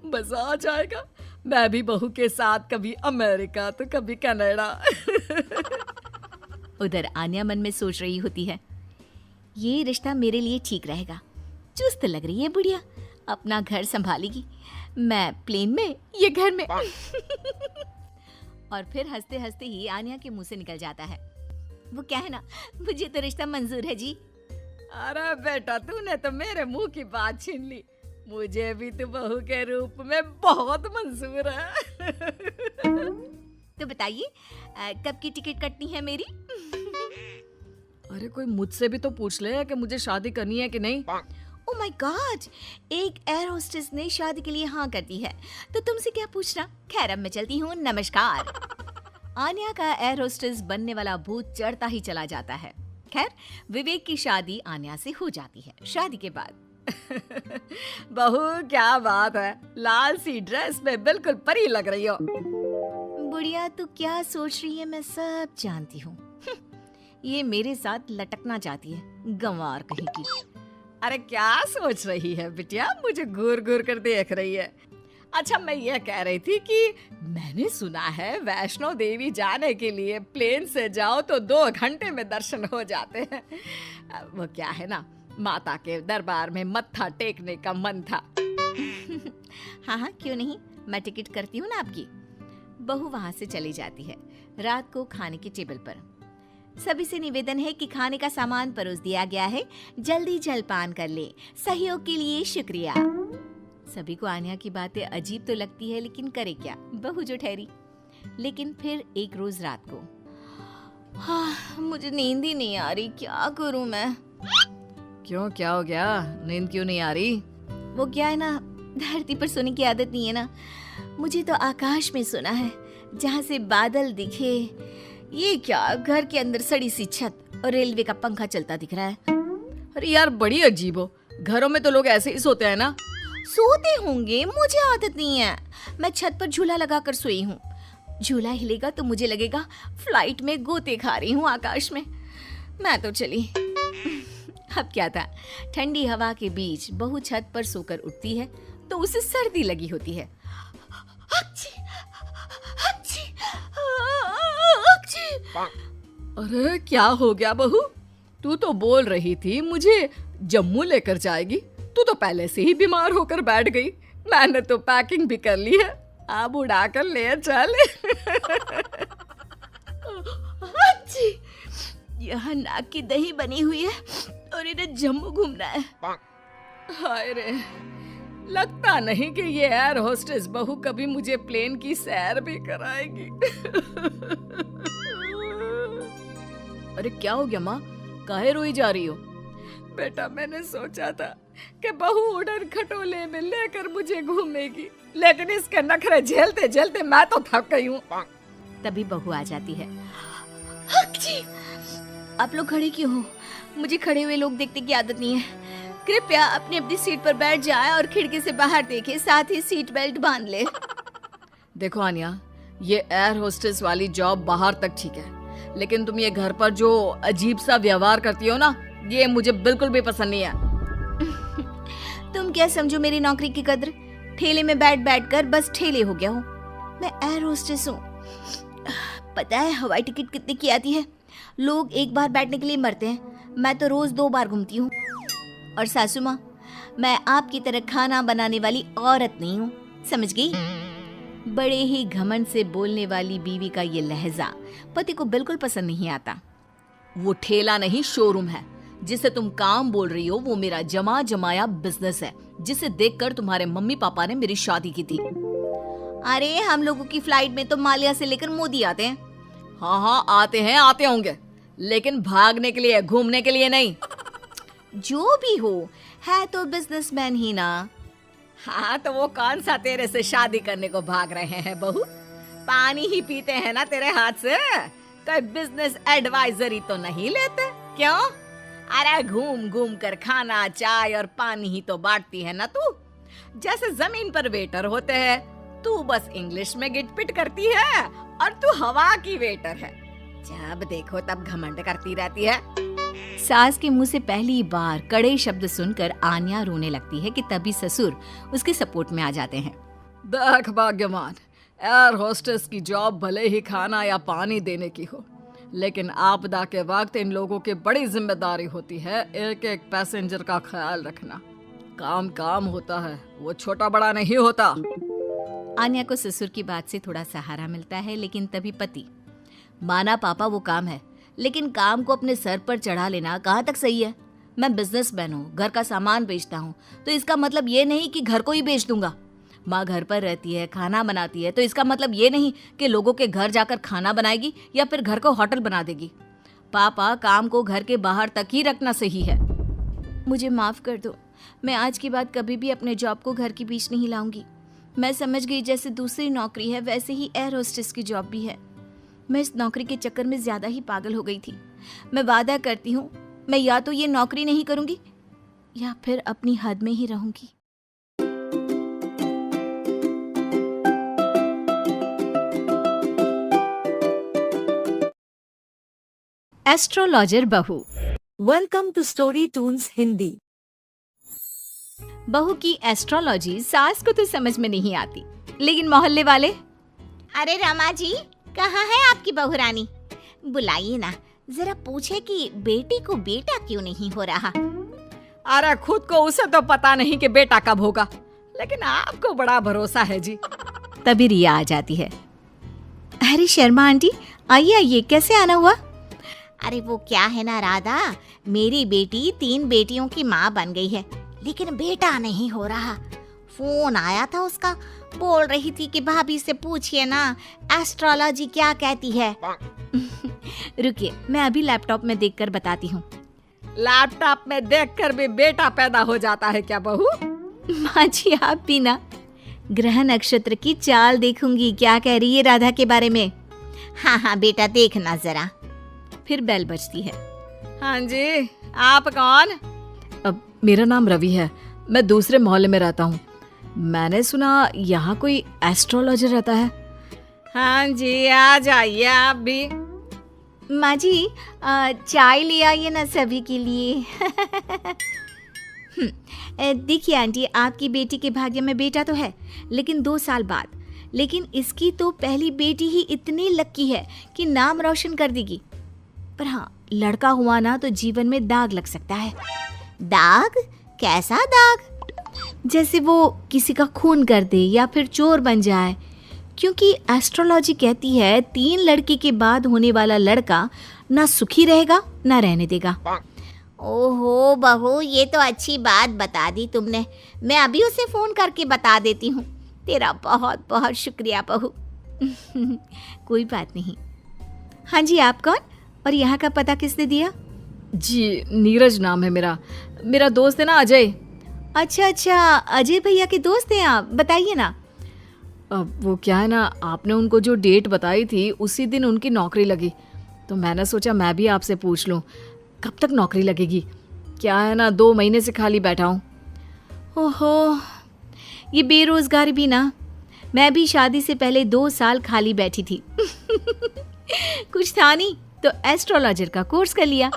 मजा आ जाएगा, मैं भी बहू के साथ कभी अमेरिका तो कभी कनाडा। उधर आन्या मन में सोच रही होती है, ये रिश्ता मेरे लिए ठीक रहेगा। चुस्त लग रही है बुढ़िया, अपना घर संभालेगी, मैं प्लेन में, ये घर में। और फिर हंसते हंसते ही आन्या के मुंह से निकल जाता है, वो क्या है ना, मुझे तो रिश्ता मंजूर है जी। अरे बेटा, तूने तो मेरे मुंह की बात छीन ली। मुझे भी तो बहू के रूप में बहुत मंजूर है। तो बताइए कब की टिकट कटनी है मेरी? अरे कोई मुझसे भी तो पूछ ले कि मुझे शादी करनी है कि नहीं। ओ माय गॉड, एक एयर होस्टेस ने शादी के लिए हाँ कर दी है, तो तुमसे क्या पूछना। खैर अब मैं चलती हूँ, नमस्कार। आन्या का एयर होस्टेस बनने वाला भूत चढ़ता ही चला जाता है। खैर विवेक की शादी आन्या से हो जाती है। शादी के बाद बहू क्या बात है, लाल सी ड्रेस में बिल्कुल परी लग रही हो। बुढ़िया तू क्या सोच रही है मैं सब जानती हूँ। ये मेरे साथ लटकना चाहती है, गंवार कहीं की। अरे क्या सोच रही है बिटिया, मुझे घूर घूर कर देख रही है। अच्छा मैं ये कह रही थी कि मैंने सुना है वैष्णो देवी जाने के लिए प्लेन से जाओ तो 2 घंटे में दर्शन हो जाते हैं। वो क्या है ना, माता के दरबार में मत्था टेकने का मन था। हाँ हाँ क्यों नहीं, मैं टिकट करती हूँ ना आपकी। बहू वहाँ से चली जाती है। रात को खाने की टेबल पर सभी से निवेदन है कि खाने का सामान परोस दिया गया है, जल्दी जलपान कर ले। सहयोग के लिए शुक्रिया। सभी को आन्या की बातें अजीब तो लगती है, लेकिन करे क्या, बहू जो ठहरी। लेकिन फिर एक रोज रात को, हाँ मुझे नींद ही नहीं आ रही, क्या करूं मैं। क्यों, क्या हो गया? नींद क्यों नहीं आ रही? वो क्या है ना, धरती पर सोने की आदत नहीं है ना, मुझे तो आकाश में सोना है, जहाँ से बादल दिखे। ये क्या, घर के अंदर सड़ी सी छत और रेलवे का पंखा चलता दिख रहा है। अरे यार, बड़ी अजीब हो। घरों में तो लोग ऐसे ही सोते हैं ना। सोते होंगे, मुझे आदत नहीं है। मैं छत पर झूला लगाकर सोई हूँ। झूला हिलेगा तो मुझे लगेगा फ्लाइट में गोते खा रही हूँ आकाश में। मैं तो चली। अब क्या था, ठंडी हवा के बीच बहू छत पर सोकर उठती है तो उसे सर्दी लगी होती है। अच्छी, अच्छी, अच्छी। अरे क्या हो गया बहू? तू तो बोल रही थी मुझे जम्मू लेकर जाएगी। तू तो पहले से ही बीमार होकर बैठ गई। मैंने तो पैकिंग भी कर ली है, अब उड़ा कर ले चल। अच्छी, यहाँ नाक की दही बनी हुई है और इन्हें जम्मू घूमना है। हाय रे, लगता नहीं कि ये एयर होस्टेस बहू कभी मुझे प्लेन की सैर भी कराएगी। अरे क्या हो गया माँ, काहे रोई जा रही हो? बेटा, मैंने सोचा था कि बहू उड़न खटोले में लेकर मुझे घूमेगी, लेकिन इसके नखरे झेलते झेलते मैं तो थक गई हूँ। तभी बहू आ जाती है। अच्छी, आप लोग खड़े क्यों हो? मुझे खड़े हुए लोग देखने की आदत नहीं है। कृपया अपनी अपनी सीट पर बैठ जाएं और खिड़की से बाहर देखें, साथ ही सीट बेल्ट बांध ले। देखो आन्या, ये एयर होस्टेस वाली जॉब बाहर तक ठीक है, लेकिन तुम ये घर पर जो अजीब सा व्यवहार करती हो ना, ये मुझे बिल्कुल भी पसंद नहीं है। तुम क्या समझो मेरी नौकरी की कद्र? ठेले में बैठ बैठ कर बस ठेले हो गया हूँ। मैं एयर होस्टेस हूँ। पता है हवाई टिकट कितने की आती है? लोग एक बार बैठने के लिए मरते हैं, मैं तो रोज 2 बार घूमती हूँ। और सासू माँ, मैं आपकी तरह खाना बनाने वाली औरत नहीं हूँ, समझ गई? बड़े ही घमंड से बोलने वाली बीवी का ये लहजा पति को बिल्कुल पसंद नहीं आता। वो ठेला नहीं, शोरूम है। जिसे तुम काम बोल रही हो वो मेरा जमा जमाया बिजनेस है, जिसे देखकर तुम्हारे मम्मी पापा ने मेरी शादी की थी। अरे हम लोगों की फ्लाइट में तो माल्या से लेकर मोदी आते हैं। हाँ हाँ, आते होंगे, लेकिन भागने के लिए, घूमने के लिए नहीं। जो भी हो, है तो बिजनेसमैन ही ना। हाँ, तो वो कौन सा तेरे से शादी करने को भाग रहे हैं बहू? पानी ही पीते हैं ना तेरे हाथ से, कोई बिजनेस एडवाइजरी तो नहीं लेते क्यों? अरे घूम घूम कर खाना, चाय और पानी ही तो बांटती है ना तू। जैसे जमीन पर वेटर होते हैं, तू बस इंग्लिश में गिटपिट करती है और तू हवा की वेटर है। जब देखो तब घमंड करती रहती है। सास के मुंह से पहली बार कड़े शब्द सुनकर आन्या रोने लगती है कि तभी ससुर उसके सपोर्ट में आ जाते हैं। देख भाग्यवान, एयर होस्टेस की जॉब भले ही खाना या पानी देने की हो, लेकिन आपदा के वक्त इन लोगों की बड़ी जिम्मेदारी होती है एक एक पैसेंजर का ख्याल रखना। काम काम होता है, वो छोटा बड़ा नहीं होता। आन्या को ससुर की बात से थोड़ा सहारा मिलता है, लेकिन तभी पति, माना पापा वो काम है, लेकिन काम को अपने सर पर चढ़ा लेना कहाँ तक सही है? मैं बिजनेसमैन हूँ, घर का सामान बेचता हूँ, तो इसका मतलब ये नहीं कि घर को ही बेच दूंगा। माँ घर पर रहती है, खाना बनाती है, तो इसका मतलब ये नहीं कि लोगों के घर जाकर खाना बनाएगी या फिर घर को होटल बना देगी। पापा, काम को घर के बाहर तक ही रखना सही है। मुझे माफ़ कर दो, मैं आज के बाद कभी भी अपने जॉब को घर के बीच नहीं लाऊंगी। मैं समझ गई जैसे दूसरी नौकरी है वैसे ही एयर होस्टेस की जॉब भी है। मैं इस नौकरी के चक्कर में ज़्यादा ही पागल हो गई थी। मैं वादा करती हूँ, मैं या तो ये नौकरी नहीं करूँगी या फिर अपनी हद में ही रहूँगी। एस्ट्रोलॉजर बहू। Welcome to story toons Hindi. बहू की एस्ट्रोलॉजी सास को तो समझ में नहीं आती, लेकिन मोहल्ले वाले, अरे रमा जी, कहाँ है आपकी बहू रानी? बुलाइए ना, जरा पूछे कि बेटी को बेटा क्यों नहीं हो रहा। अरे खुद को उसे तो पता नहीं कि बेटा कब होगा, लेकिन आपको बड़ा भरोसा है जी। तभी रिया आ जाती है। अरे शर्मा आंटी, आइए आइए, कैसे आना हुआ? अरे वो क्या है ना राधा, मेरी बेटी 3 बेटियों की माँ बन गई है, लेकिन बेटा नहीं हो रहा। फोन आया था उसका, बोल रही थी कि भाभी से पूछिए ना एस्ट्रोलॉजी क्या कहती है। रुकिए, मैं अभी लैपटॉप में देखकर बताती हूँ। लैपटॉप में देखकर भी बेटा पैदा हो जाता है क्या बहू? माँ जी आप भी ना। ग्रह नक्षत्र की चाल देखूंगी क्या कह रही है राधा के बारे में। हाँ हाँ बेटा देखना जरा। फिर बेल बजती है। हाँ जी, आप कौन? अब मेरा नाम रवि है, मैं दूसरे मोहल्ले में रहता हूँ। मैंने सुना यहाँ कोई एस्ट्रोलॉजर रहता है। हाँ जी, आ जाइए आप भी। माँ जी चाय ले आइए ना सभी के लिए। देखिए आंटी, आपकी बेटी के भाग्य में बेटा तो है, लेकिन 2 साल बाद। लेकिन इसकी तो पहली बेटी ही इतनी लक्की है कि नाम रोशन कर देगी। पर हाँ, लड़का हुआ ना तो जीवन में दाग लग सकता है। दाग? कैसा दाग? जैसे वो किसी का खून कर दे या फिर चोर बन जाए। क्योंकि एस्ट्रोलॉजी कहती है 3 लड़के के बाद होने वाला लड़का ना सुखी रहेगा ना रहने देगा। ओहो बहू, ये तो अच्छी बात बता दी तुमने। मैं अभी उसे फोन करके बता देती हूँ। तेरा बहुत बहुत शुक्रिया बहू। कोई बात नहीं। हाँ जी, आप कौन और यहाँ का पता किसने दिया? जी, नीरज नाम है मेरा। मेरा दोस्त है ना अजय। अच्छा, अजय भैया के दोस्त हैं आप, बताइए ना। अब वो क्या है ना, आपने उनको जो डेट बताई थी उसी दिन उनकी नौकरी लगी। तो मैंने सोचा मैं भी आपसे पूछ लूँ कब तक नौकरी लगेगी। क्या है ना, 2 महीने से खाली बैठा हूँ। ओहो, ये बेरोजगारी भी ना। मैं भी शादी से पहले 2 साल खाली बैठी थी। कुछ था नहीं तो एस्ट्रोलॉजर का कोर्स कर लिया।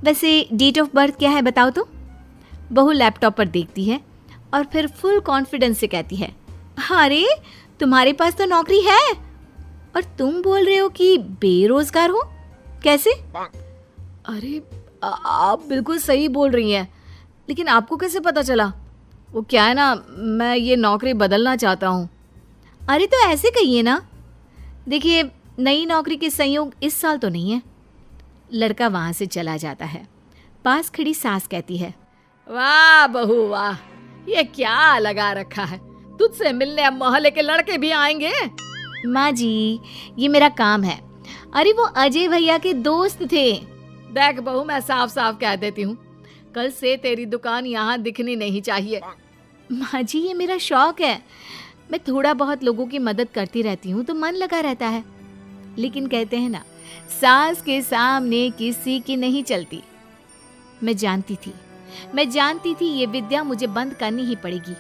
वैसे डेट ऑफ बर्थ क्या है बताओ तो? बहू लैपटॉप पर देखती है और फिर फुल कॉन्फिडेंस से कहती है, अरे तुम्हारे पास तो नौकरी है और तुम बोल रहे हो कि बेरोजगार हो, कैसे? अरे आप बिल्कुल सही बोल रही हैं, लेकिन आपको कैसे पता चला? वो क्या है ना, मैं ये नौकरी बदलना चाहता हूँ। अरे तो ऐसे कहिए ना। देखिए, नई नौकरी के संयोग इस साल तो नहीं है। लड़का वहाँ से चला जाता है। पास खड़ी सास कहती है, वाह बहू वाह, ये क्या लगा रखा है? तुझसे मिलने अब मोहल्ले के लड़के भी आएंगे। माँ जी ये मेरा काम है। अरे वो अजय भैया के दोस्त थे। देख बहू, मैं साफ साफ कह देती हूँ, कल से तेरी दुकान यहाँ दिखनी नहीं चाहिए। माँ जी ये मेरा शौक है। मैं थोड़ा बहुत लोगों की मदद करती रहती हूँ तो मन लगा रहता है। लेकिन कहते हैं ना, सास के सामने किसी की नहीं चलती। मैं जानती थी ये विद्या मुझे बंद करनी ही पड़ेगी।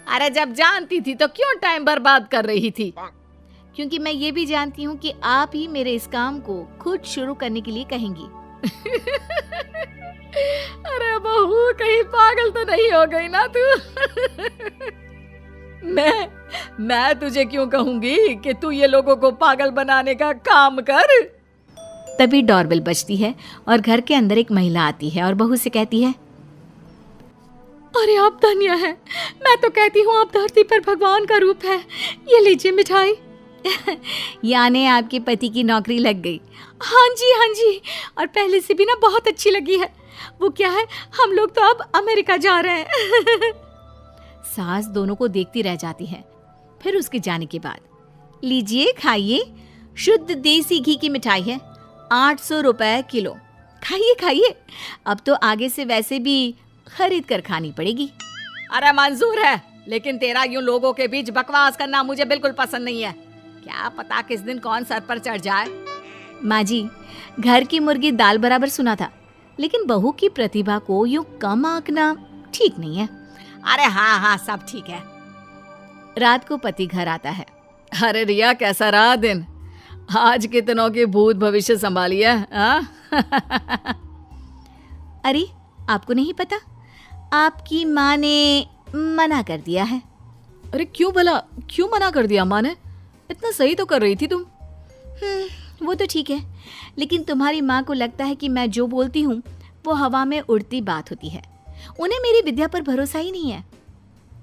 अरे जब जानती थी तो क्यों टाइम बर्बाद कर रही थी? क्योंकि मैं ये भी जानती हूँ कि आप ही मेरे इस काम को खुद शुरू करने के लिए कहेंगी। अरे बहू, कहीं पागल तो नहीं हो गई ना तू? मैं तुझे क्यों कहूंगी कि तू ये लोगों को पागल बनाने का काम कर। तभी डोरबेल बजती है और घर के अंदर एक महिला आती है और बहू से कहती है, अरे आप धन्य हैं। मैं तो कहती हूँ आप धरती पर भगवान का रूप है। ये लीजिए मिठाई। यानी आपके पति की नौकरी लग गई? हाँ जी, और पहले से भी ना बहुत अच्छी लगी है। वो क्या है, हम लोग तो अब अमेरिका जा रहे हैं। सास दोनों को देखती रह जाती है। फिर उसके जाने के बाद, लीजिए खाइए, शुद्ध देसी घी की मिठाई है, 800 रुपए किलो। खाइए। अब तो आगे से वैसे भी खरीद कर खानी पड़ेगी। अरे मंजूर है, लेकिन तेरा यूं लोगों के बीच बकवास करना मुझे बिल्कुल पसंद नहीं है। क्या पता किस दिन कौन सर पर चढ़ जाए। माँ जी, घर की मुर्गी दाल बराबर सुना था, लेकिन बहू की प्रतिभा को यूं कम आंकना ठीक नहीं है। अरे हाँ, सब ठीक है। रात को पति घर आता है। अरे रिया, कैसा रहा दिन? आज कितनों के भूत भविष्य संभाली है। अरे आपको नहीं पता, आपकी माँ ने मना कर दिया है। अरे क्यों भला, क्यों मना कर दिया माँ ने? इतना सही तो कर रही थी तुम। वो तो ठीक है, लेकिन तुम्हारी माँ को लगता है कि मैं जो बोलती हूँ वो हवा में उड़ती बात होती है। उन्हें मेरी विद्या पर भरोसा ही नहीं है।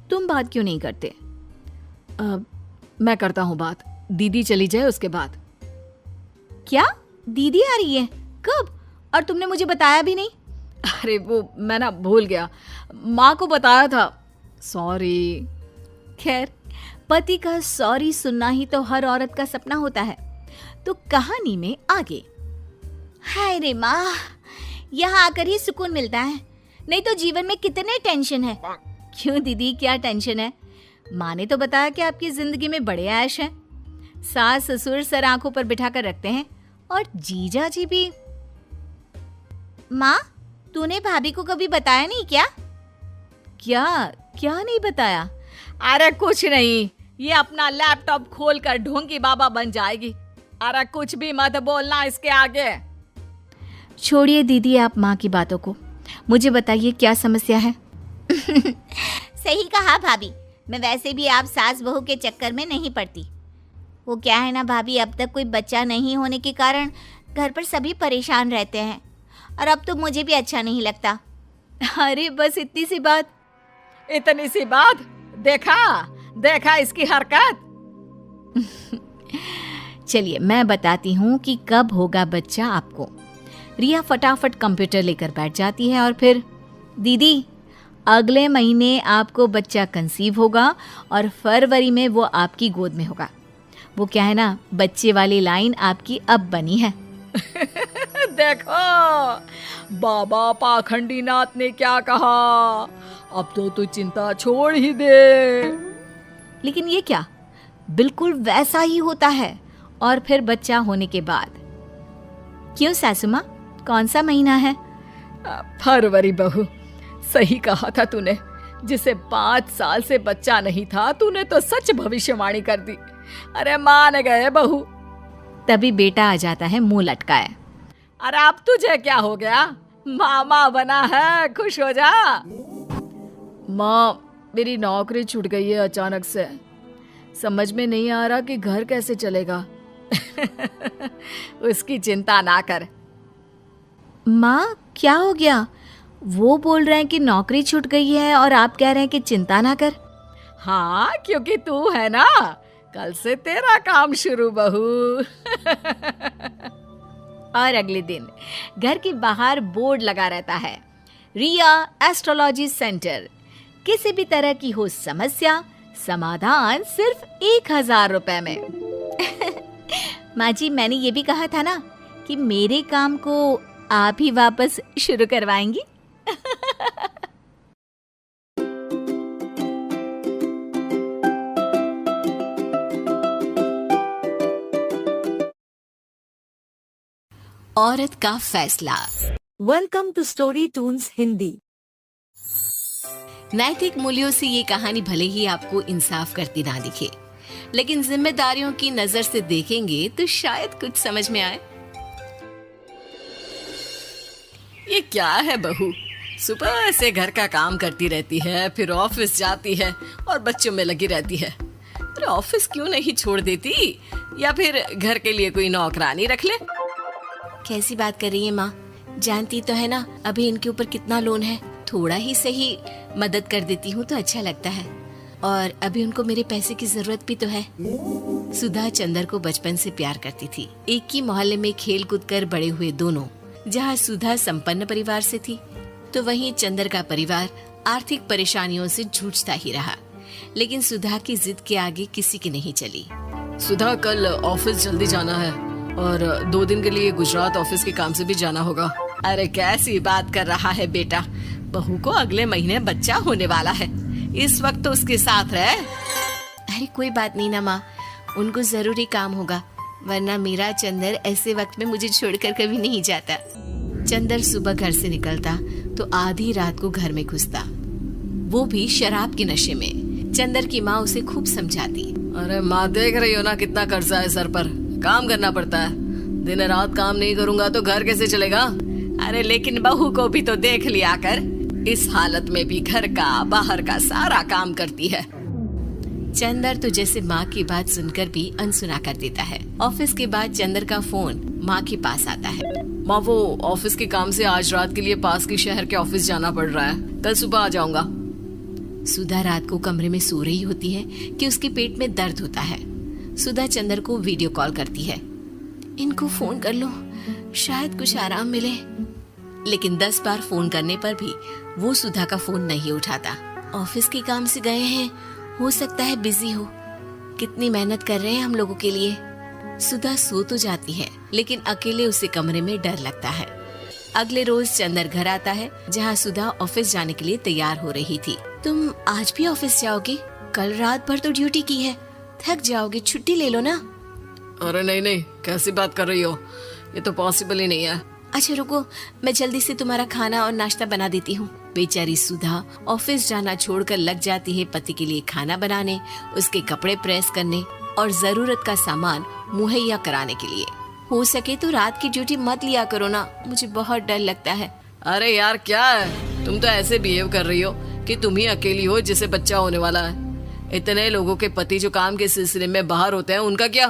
तुम बात क्यों नहीं करते? मैं करता हूँ बात, दीदी चली जाए उसके बाद। क्या दीदी आ रही है? कब? और तुमने मुझे बताया भी नहीं। अरे वो मैं ना भूल गया, माँ को बताया था, सॉरी। खैर, पति का सॉरी सुनना ही तो हर औरत का सपना होता है। तो कहानी में आगे। हाय रे माँ, यहाँ आकर ही सुकून मिलता है, नहीं तो जीवन में कितने टेंशन है। क्यों दीदी, क्या टेंशन है? माँ ने तो बताया कि आपकी जिंदगी में बड़े ऐश हैं। सास ससुर सर आंखों पर बिठा कर रखते हैं और जीजा जी भी। माँ, तूने भाभी को कभी बताया नहीं क्या? क्या क्या नहीं बताया? अरे कुछ नहीं, ये अपना लैपटॉप खोलकर ढोंगी बाबा बन जाएगी। अरे कुछ भी मत बोलना इसके आगे। छोड़िए दीदी आप माँ की बातों को, मुझे बताइए क्या समस्या है? सही कहा भाभी, मैं वैसे भी आप सास बहू के चक्कर में नहीं पड़ती। वो क्या है ना भाभी, अब तक कोई बच्चा नहीं होने के कारण घर पर सभी परेशान रहते हैं और अब तो मुझे भी अच्छा नहीं लगता। अरे बस इतनी सी बात? इतनी सी बात? देखा इसकी हरकत। चलिए मैं बताती हूँ कि कब होगा बच्चा आपको। रिया फटाफट कंप्यूटर लेकर बैठ जाती है और फिर, दीदी अगले महीने आपको बच्चा कंसीव होगा और फरवरी में वो आपकी गोद में होगा। वो क्या है ना, बच्चे वाली लाइन आपकी अब बनी है। देखो बाबा पाखंडी नाथ ने क्या कहा, अब तो तू चिंता छोड़ ही दे। लेकिन ये क्या, बिल्कुल वैसा ही होता है। और फिर बच्चा होने के बाद। क्यों सासू माँ, कौन सा महीना है? फरवरी बहू, सही कहा था तूने। जिसे 5 साल से बच्चा नहीं था, तूने तो सच भविष्यवाणी कर दी। अरे मान गए बहू। तभी बेटा आ जाता है मुंह लटकाए। अरे अब तुझे क्या हो गया, मामा बना है, खुश हो जा। माँ, मेरी नौकरी छूट गई है अचानक से। समझ में नहीं आ रहा कि घर कैसे चलेगा। उसकी चिंता ना कर। माँ क्या हो गया? वो बोल रहे हैं कि नौकरी छूट गई है और आप कह रहे हैं कि चिंता ना कर। हाँ, क्योंकि तू है ना, कल से तेरा काम शुरू बहू। और अगले दिन घर के बाहर बोर्ड लगा रहता है, रिया एस्ट्रोलॉजी सेंटर। किसी भी तरह की हो समस्या, समाधान सिर्फ 1000 रुपए में। माँ जी, मैंने ये भी कहा था ना कि मेरे काम को आप ही वापस शुरू करवाएंगी। औरत का फैसला। Welcome to story toons Hindi. नैतिक मूल्यों से ये कहानी भले ही आपको इंसाफ करती ना दिखे, लेकिन जिम्मेदारियों की नजर से देखेंगे तो शायद कुछ समझ में आए। ये क्या है बहू, सुबह से घर का काम करती रहती है, फिर ऑफिस जाती है और बच्चों में लगी रहती है। अरे ऑफिस क्यों नहीं छोड़ देती, या फिर घर के लिए कोई नौकरानी रख ले। कैसी बात कर रही है माँ? जानती तो है ना अभी इनके ऊपर कितना लोन है। थोड़ा ही सही मदद कर देती हूँ तो अच्छा लगता है, और अभी उनको मेरे पैसे की जरूरत भी तो है। सुधा चंदर को बचपन से प्यार करती थी। एक ही मोहल्ले में खेल कूद कर बड़े हुए दोनों। जहाँ सुधा संपन्न परिवार से थी, तो वहीं चंदर का परिवार आर्थिक परेशानियों से जूझता ही रहा। लेकिन सुधा की जिद के आगे किसी की नहीं चली। सुधा, कल ऑफिस जल्दी जाना है और 2 दिन के लिए गुजरात ऑफिस के काम से भी जाना होगा। अरे कैसी बात कर रहा है बेटा, बहू को अगले महीने बच्चा होने वाला है, इस वक्त तो उसके साथ रहे। अरे कोई बात नहीं ना माँ, उनको जरूरी काम होगा, वरना मेरा चंदर ऐसे वक्त में मुझे छोड़कर कभी नहीं जाता। चंदर सुबह घर से निकलता तो आधी रात को घर में घुसता, वो भी शराब के नशे में। चंदर की माँ उसे खूब समझाती। अरे माँ, देख रही हो ना कितना कर्जा है सर पर, काम करना पड़ता है। दिन रात काम नहीं करूँगा तो घर कैसे चलेगा। अरे लेकिन बहू को भी तो देख लिया कर, इस हालत में भी घर का बाहर का सारा काम करती है। चंदर तो जैसे माँ की बात सुनकर भी अनसुना कर देता है। ऑफिस के बाद चंदर का फोन माँ के पास आता है। माँ, वो ऑफिस के काम से आज रात के लिए पास के शहर के ऑफिस जाना पड़ रहा है, कल सुबह आ जाऊंगा। सुधा रात को कमरे में सो रही होती है कि उसके पेट में दर्द होता है। सुधा चंदर को वीडियो कॉल करती है। इनको फोन कर लो, शायद कुछ आराम मिले। लेकिन 10 बार फोन करने पर भी वो सुधा का फोन नहीं उठाता। ऑफिस के काम से गए हैं, हो सकता है बिजी हो। कितनी मेहनत कर रहे हैं हम लोगों के लिए। सुधा सो तो जाती है, लेकिन अकेले उसे कमरे में डर लगता है। अगले रोज चंदर घर आता है, जहाँ सुधा ऑफिस जाने के लिए तैयार हो रही थी। तुम आज भी ऑफिस जाओगे? कल रात भर तो ड्यूटी की है, थक जाओगे, छुट्टी ले लो ना। अरे नहीं नहीं, कैसी बात कर रही हो, ये तो पॉसिबल ही नहीं है। अच्छा रुको, मैं जल्दी से तुम्हारा खाना और नाश्ता बना देती हूँ। बेचारी सुधा ऑफिस जाना छोड़कर लग जाती है पति के लिए खाना बनाने, उसके कपड़े प्रेस करने और जरूरत का सामान मुहैया कराने के लिए। हो सके तो रात की ड्यूटी मत लिया करो ना, मुझे बहुत डर लगता है। अरे यार क्या है, तुम तो ऐसे बिहेव कर रही हो कि तुम ही अकेली हो जिसे बच्चा होने वाला है। इतने लोगों के पति जो काम के सिलसिले में बाहर होते हैं, उनका क्या?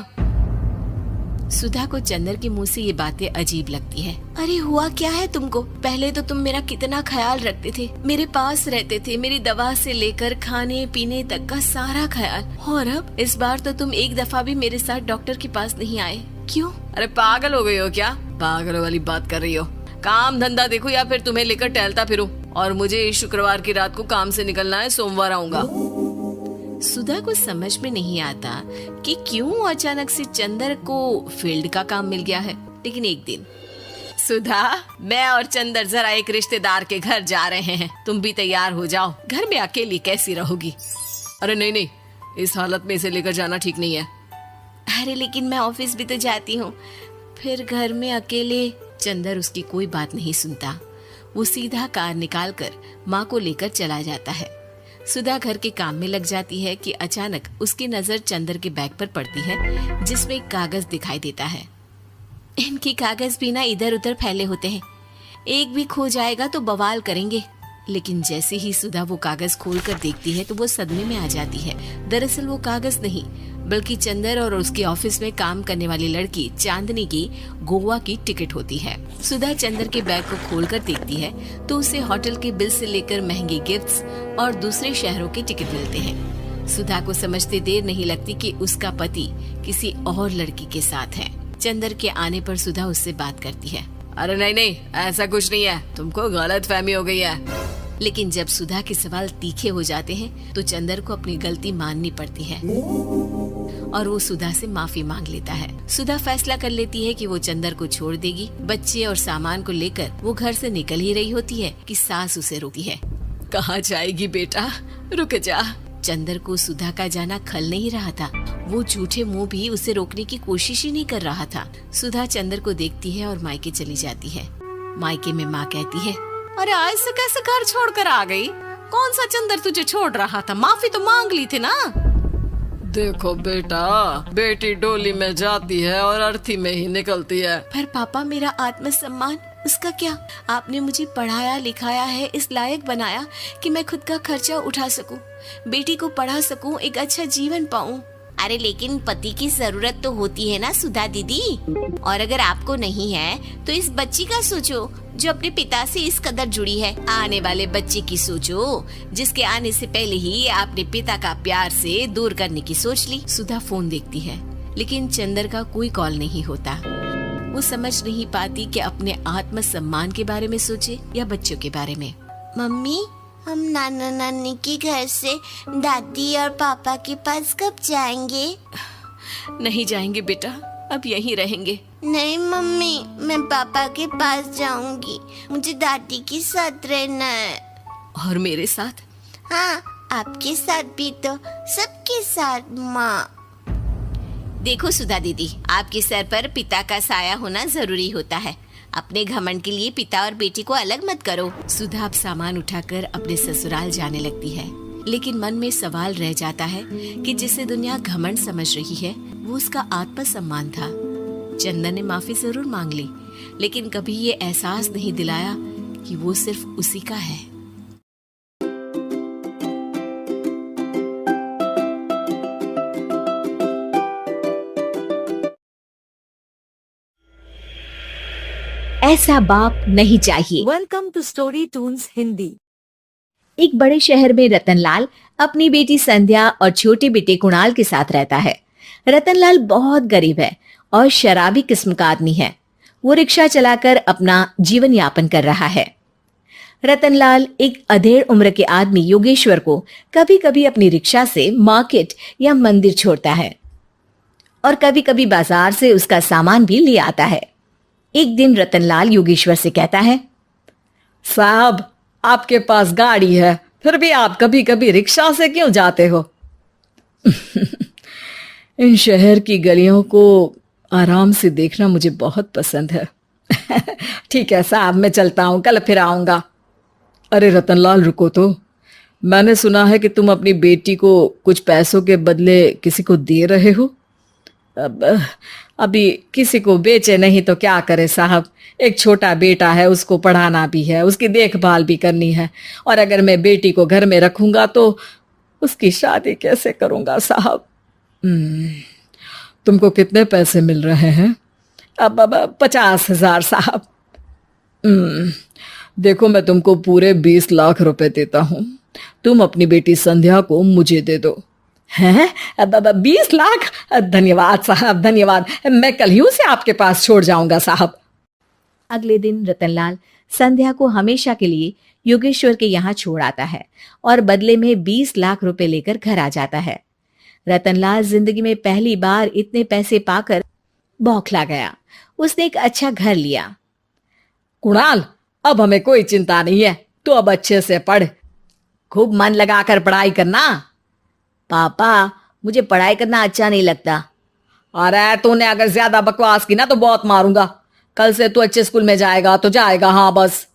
सुधा को चंदर के मुंह से ये बातें अजीब लगती है। अरे हुआ क्या है तुमको? पहले तो तुम मेरा कितना ख्याल रखते थे, मेरे पास रहते थे, मेरी दवा से लेकर खाने पीने तक का सारा ख्याल, और अब इस बार तो तुम एक दफा भी मेरे साथ डॉक्टर के पास नहीं आए, क्यों? अरे पागल हो गई हो क्या? पागल वाली बात कर रही हो? काम धंधा देखो या फिर तुम्हें लेकर टहलता फिरो। और मुझे शुक्रवार की रात को काम से निकलना है, सोमवार आऊंगा। सुधा को समझ में नहीं आता कि क्यों अचानक से चंदर को फील्ड का काम मिल गया है। लेकिन एक दिन, सुधा, मैं और चंदर जरा एक रिश्तेदार के घर जा रहे हैं, तुम भी तैयार हो जाओ, घर में अकेली कैसी रहोगी? अरे नहीं नहीं, इस हालत में इसे लेकर जाना ठीक नहीं है। अरे लेकिन मैं ऑफिस भी तो जाती हूँ, फिर घर में अकेले। चंदर उसकी कोई बात नहीं सुनता। वो सीधा कार निकाल कर माँ को लेकर चला जाता है। सुधा घर के काम में लग जाती है कि अचानक उसकी नजर चंदर के बैग पर पड़ती है, जिसमें एक कागज दिखाई देता है। इनकी कागज भी ना इधर उधर फैले होते हैं, एक भी खो जाएगा तो बवाल करेंगे। लेकिन जैसे ही सुधा वो कागज खोल कर देखती है तो वो सदमे में आ जाती है। दरअसल वो कागज नहीं, बल्कि चंदर और उसके ऑफिस में काम करने वाली लड़की चांदनी की गोवा की टिकट होती है। सुधा चंदर के बैग को खोलकर देखती है तो उसे होटल के बिल से लेकर महंगे गिफ्ट्स और दूसरे शहरों के टिकट मिलते हैं। सुधा को समझते देर नहीं लगती कि उसका पति किसी और लड़की के साथ है। चंदर के आने पर सुधा उससे बात करती है। अरे नहीं नहीं, ऐसा कुछ नहीं है, तुमको गलत फहमी हो गई है। लेकिन जब सुधा के सवाल तीखे हो जाते हैं तो चंदर को अपनी गलती माननी पड़ती है और वो सुधा से माफी मांग लेता है। सुधा फैसला कर लेती है कि वो चंदर को छोड़ देगी। बच्चे और सामान को लेकर वो घर से निकल ही रही होती है कि सास उसे रोकती है। कहाँ जाएगी बेटा, रुक जा। चंदर को सुधा का जाना खल नहीं रहा था। वो झूठे मुंह भी उसे रोकने की कोशिश ही नहीं कर रहा था। सुधा चंदर को देखती है और मायके चली जाती है। मायके में माँ कहती है, अरे ऐसे कैसे घर छोड़कर आ गई? कौन सा चंदर तुझे छोड़ रहा था? माफी तो मांग ली थी ना। देखो बेटा, बेटी डोली में जाती है और अर्थी में ही निकलती है। पर पापा, मेरा आत्मसम्मान, उसका क्या? आपने मुझे पढ़ाया लिखाया है, इस लायक बनाया कि मैं खुद का खर्चा उठा सकूं, बेटी को पढ़ा सकूं, एक अच्छा जीवन पाऊं। अरे लेकिन पति की जरूरत तो होती है ना सुधा दीदी, और अगर आपको नहीं है तो इस बच्ची का सोचो जो अपने पिता से इस कदर जुड़ी है। आने वाले बच्चे की सोचो जिसके आने से पहले ही आपने पिता का प्यार से दूर करने की सोच ली। सुधा फोन देखती है लेकिन चंदर का कोई कॉल नहीं होता। वो समझ नहीं पाती कि अपने आत्मसम्मान के बारे में सोचे या बच्चों के बारे में। मम्मी, हम नाना नानी के घर से दादी और पापा के पास कब जाएंगे? नहीं जाएंगे बेटा, अब यहीं रहेंगे। नहीं मम्मी, मैं पापा के पास जाऊंगी, मुझे दादी के साथ रहना है। और मेरे साथ? हाँ, आपके साथ भी तो, सबके साथ माँ। देखो सुधा दीदी, आपके सर पर पिता का साया होना जरूरी होता है। अपने घमंड के लिए पिता और बेटी को अलग मत करो। सुधा अब सामान उठाकर अपने ससुराल जाने लगती है, लेकिन मन में सवाल रह जाता है कि जिसे दुनिया घमंड समझ रही है वो उसका आत्मसम्मान था। चंदन ने माफी जरूर मांग ली, लेकिन कभी ये एहसास नहीं दिलाया कि वो सिर्फ उसी का है। ऐसा बाप नहीं चाहिए। Welcome to Story Toons Hindi. एक बड़े शहर में रतनलाल अपनी बेटी संध्या और छोटे बेटे कुणाल के साथ रहता है। रतनलाल बहुत गरीब है और शराबी किस्म का आदमी है। वो रिक्शा चलाकर अपना जीवन यापन कर रहा है। रतनलाल एक अधेड़ उम्र के आदमी योगेश्वर को कभी कभी अपनी रिक्शा से मार्केट या मंदिर छोड़ता है और कभी कभी बाजार से उसका सामान भी ले आता है। एक दिन रतनलाल योगेश्वर से कहता है, साहब, आपके पास गाड़ी है, फिर भी आप कभी कभी रिक्शा से क्यों जाते हो? इन शहर की गलियों को आराम से देखना मुझे बहुत पसंद है। ठीक है साहब, मैं चलता हूँ, कल फिर आऊँगा। अरे रतनलाल, रुको तो। मैंने सुना है कि तुम अपनी बेटी को कुछ पैसों के बदले किसी को दे रहे हो। अभी किसी को बेचे नहीं तो क्या करे साहब। एक छोटा बेटा है, उसको पढ़ाना भी है, उसकी देखभाल भी करनी है, और अगर मैं बेटी को घर में रखूंगा तो उसकी शादी कैसे करूंगा साहब। तुमको कितने पैसे मिल रहे हैं? अब 50,000 साहब। देखो, मैं तुमको पूरे 20 लाख रुपए देता हूँ। तुम अपनी बेटी संध्या को मुझे दे दो। हैं? अब 20 लाख? धन्यवाद साहब, धन्यवाद। मैं कल ही उसे आपके पास छोड़ जाऊंगा साहब। अगले दिन रतनलाल संध्या को हमेशा के लिए योगेश्वर के यहाँ छोड़ आता है और बदले में 20 लाख रुपए लेकर घर आ जाता है। रतनलाल जिंदगी में पहली बार इतने पैसे पाकर बौखला गया। उसने एक अच्छा घर लिया। कुणाल, अब हमें कोई चिंता नहीं है, तो अब अच्छे से पढ़, खूब मन लगाकर पढ़ाई करना। पापा, मुझे पढ़ाई करना अच्छा नहीं लगता। अरे तूने अगर ज्यादा बकवास की ना तो बहुत मारूंगा। कल से तू अच्छे स्कूल में जाएगा तो जाएगा, हाँ बस।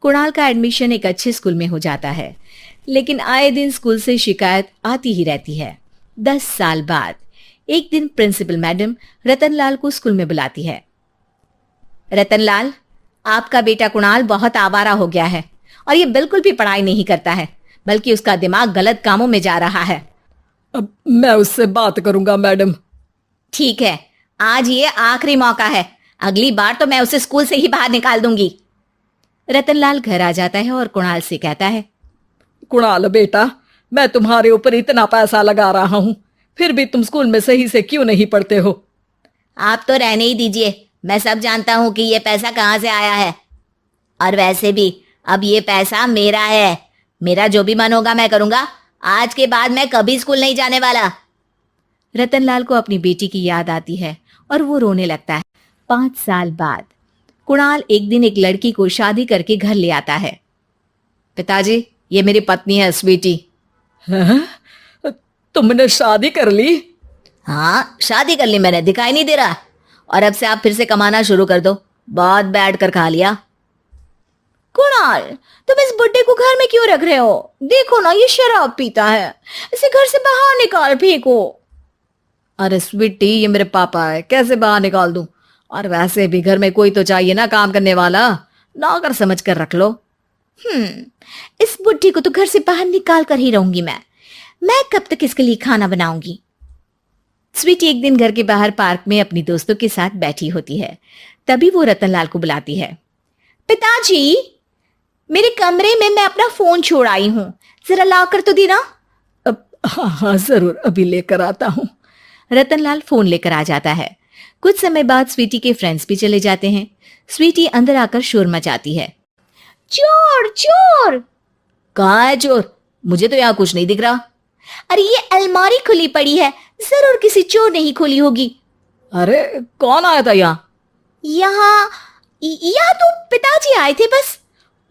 कुणाल का एडमिशन एक अच्छे स्कूल में हो जाता है, लेकिन आए दिन स्कूल से शिकायत आती ही रहती है। 10 साल बाद एक दिन प्रिंसिपल मैडम रतनलाल को स्कूल में बुलाती है। रतनलाल, आपका बेटा कुणाल बहुत आवारा हो गया है और ये बिल्कुल भी पढ़ाई नहीं करता है, बल्कि उसका दिमाग गलत कामों में जा रहा है। अब मैं उससे बात करूंगा मैडम। ठीक है, आज ये आखिरी मौका है, अगली बार तो मैं उसे स्कूल से ही बाहर निकाल दूंगी। रतनलाल घर आ जाता है और कुणाल से कहता है, कुणाल बेटा, मैं तुम्हारे ऊपर इतना पैसा लगा रहा हूं, फिर भी तुम स्कूल में सही से क्यों नहीं पढ़ते हो? आप तो रहने ही दीजिए, मैं सब जानता हूं कि ये पैसा कहाँ से आया है। और वैसे भी अब ये पैसा मेरा है, मेरा जो भी मन होगा मैं करूंगा। आज के बाद मैं कभी स्कूल नहीं जाने वाला। रतनलाल को अपनी बेटी की याद आती है और वो रोने लगता है। 5 साल बाद कुणाल एक दिन एक लड़की को शादी करके घर ले आता है। पिताजी, ये मेरी पत्नी है स्वीटी। तुमने शादी कर ली? हाँ, शादी कर ली मैंने, दिखाई नहीं दे रहा। और अब से आप फिर से कमाना शुरू कर दो, बहुत बैठ कर खा लिया। कुणाल, तुम इस बुड्ढे को घर में क्यों रख रहे हो? देखो ना, ये शराब पीता है, इसे घर से बाहर निकाल फेंको। अरे स्वीटी, ये मेरे पापा है, कैसे बाहर निकाल दूं? और वैसे भी घर में कोई तो चाहिए ना काम करने वाला, नौकर समझ कर रख लो। इस बुड्ढी को तो घर से बाहर निकाल कर ही रहूंगी मैं कब तक इसके लिए खाना बनाऊंगी। स्वीटी एक दिन घर के बाहर पार्क में अपनी दोस्तों के साथ बैठी होती है। तभी वो रतनलाल को बुलाती है। पिताजी, मेरे कमरे में मैं अपना फोन छोड़ आई हूँ, जरा ला कर तो देना। हाँ, जरूर, अभी लेकर आता हूँ। रतनलाल फोन लेकर आ जाता है। कुछ समय बाद स्वीटी के फ्रेंड्स भी चले जाते हैं। स्वीटी अंदर आकर शोर मचाती है। चोर चोर! कहाँ है चोर? मुझे तो यहाँ कुछ नहीं दिख रहा। अरे ये अलमारी खुली पड़ी है, जरूर किसी चोर ने ही खोली होगी। अरे कौन आया था यहाँ? यहाँ तो पिताजी आए थे बस।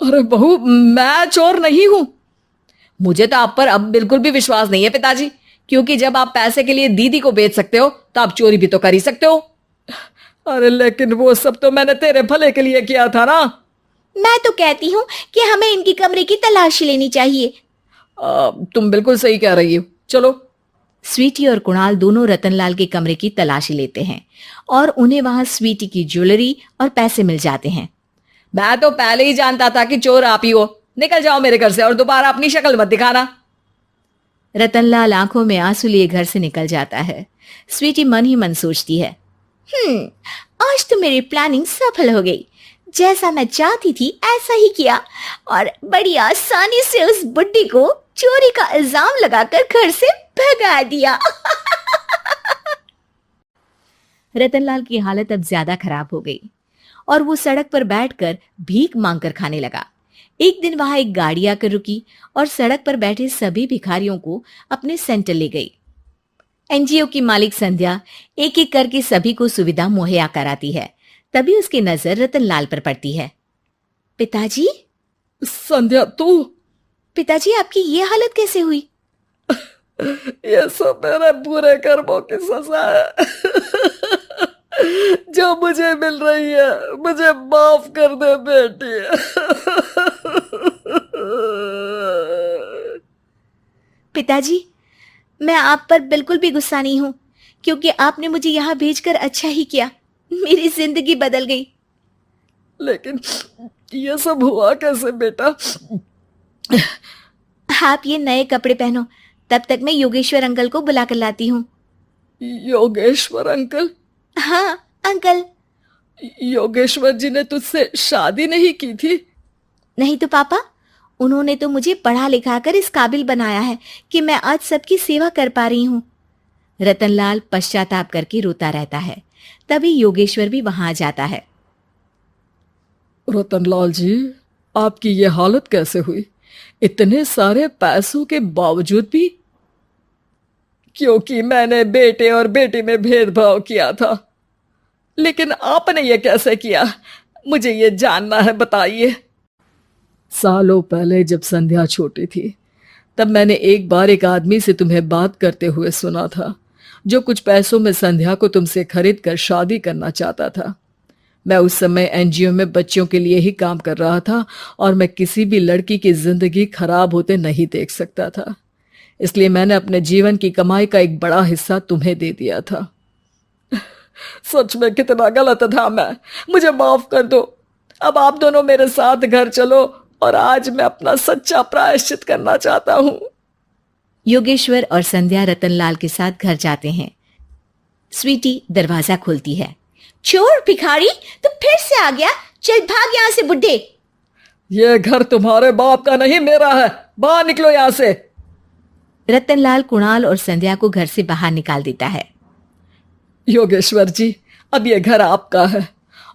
अरे बहू, मैं चोर नहीं हूँ। मुझे तो आप पर अब बिल्कुल भी विश्वास नहीं है पिताजी, क्योंकि जब आप पैसे के लिए दीदी को बेच सकते हो तो आप चोरी भी तो कर ही सकते हो। अरे लेकिन वो सब तो मैंने तेरे भले के लिए किया था ना। मैं तो कहती हूँ कि हमें इनकी कमरे की तलाशी लेनी चाहिए। तुम बिल्कुल सही कह रही हो, चलो। स्वीटी और कुणाल दोनों रतनलाल के कमरे की तलाशी लेते हैं और उन्हें वहां स्वीटी की ज्वेलरी और पैसे मिल जाते हैं। मैं तो पहले ही जानता था कि चोर आप ही हो। निकल जाओ मेरे घर से और दोबारा अपनी शक्ल मत दिखाना। रतनलाल आंखों में आंसू लिए घर से निकल जाता है। स्वीटी मन ही मन सोचती है, आज तो मेरी प्लानिंग सफल हो गई। जैसा मैं चाहती थी ऐसा ही किया और बड़ी आसानी से उस बुड्ढी को चोरी का इल्जाम लगाकर घर से भगा दिया। रतनलाल की हालत अब ज्यादा खराब हो गई और वो सड़क पर बैठकर भीख मांगकर खाने लगा। एक दिन वहां एक गाड़ी आकर रुकी और सड़क पर बैठे सभी भिखारियों को अपने सेंटर ले गई। एनजीओ की मालिक संध्या एक एक करके सभी को सुविधा मुहैया कराती है। तभी उसकी नजर रतनलाल पर पड़ती है। पिताजी, संध्या तू? पिताजी आपकी ये हालत कैसे हुई? ये सब मेरे बुरे कर्मों की सजा है जो मुझे मिल रही है। मुझे माफ कर दे बेटी। पिताजी, मैं आप पर बिल्कुल भी गुस्सा नहीं हूं, क्योंकि आपने मुझे यहाँ भेजकर अच्छा ही किया। मेरी जिंदगी बदल गई। लेकिन ये सब हुआ कैसे बेटा? आप ये नए कपड़े पहनो, तब तक मैं योगेश्वर अंकल को बुला कर लाती हूँ। योगेश्वर अंकल? हाँ अंकल। योगेश्वर जी ने तुझसे शादी नहीं की थी? नहीं तो पापा, उन्होंने तो मुझे पढ़ा लिखा कर इस काबिल बनाया है कि मैं आज सबकी सेवा कर पा रही हूँ। रतनलाल पश्चाताप करके रोता रहता है। तभी योगेश्वर भी वहां आ जाता है। रतनलाल जी, आपकी ये हालत कैसे हुई? इतने सारे पैसों के बावजूद भी? क्योंकि मैंने बेटे और बेटी में भेदभाव किया था। लेकिन आपने ये कैसे किया? मुझे ये जानना है, बताइए। सालों पहले जब संध्या छोटी थी, तब मैंने एक बार एक आदमी से तुम्हें बात करते हुए सुना था, जो कुछ पैसों में संध्या को तुमसे खरीद कर शादी करना चाहता था। मैं उस समय एनजीओ में बच्चों के लिए ही काम कर रहा था और मैं किसी भी लड़की की जिंदगी खराब होते नहीं देख सकता था। इसलिए मैंने अपने जीवन की कमाई का एक बड़ा हिस्सा तुम्हें दे दिया था। सच में कितना गलत था मैं। मुझे माफ कर दो। अब आप दोनों मेरे साथ घर चलो और आज मैं अपना सच्चा प्रायश्चित करना चाहता हूं। योगेश्वर और संध्या रतनलाल के साथ घर जाते हैं। स्वीटी दरवाजा खोलती है। चोर भिखारी, तू फिर से आ गया? चल भाग यहाँ से बुड्ढे। ये घर तुम्हारे बाप का नहीं, मेरा है। बाहर निकलो यहाँ से। रतनलाल कुणाल और संध्या को घर से बाहर निकाल देता है। योगेश्वर जी, अब ये घर आपका है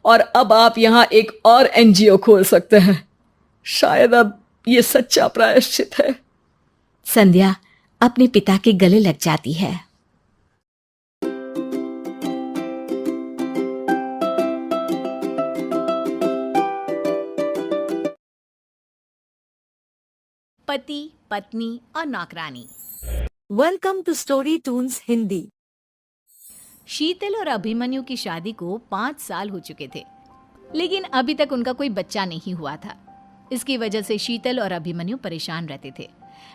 और अब आप यहाँ एक और एनजीओ खोल सकते हैं। शायद अब ये सच्चा प्रायश्चित है। संध्या अपने पिता के गले लग जाती है। पति, पत्नी और नौकरानी। Welcome to Story Toons Hindi. शीतल और अभिमन्यु की शादी को 5 साल हो चुके थे, लेकिन अभी तक उनका कोई बच्चा नहीं हुआ था। इसकी वजह से शीतल और अभिमन्यु परेशान रहते थे,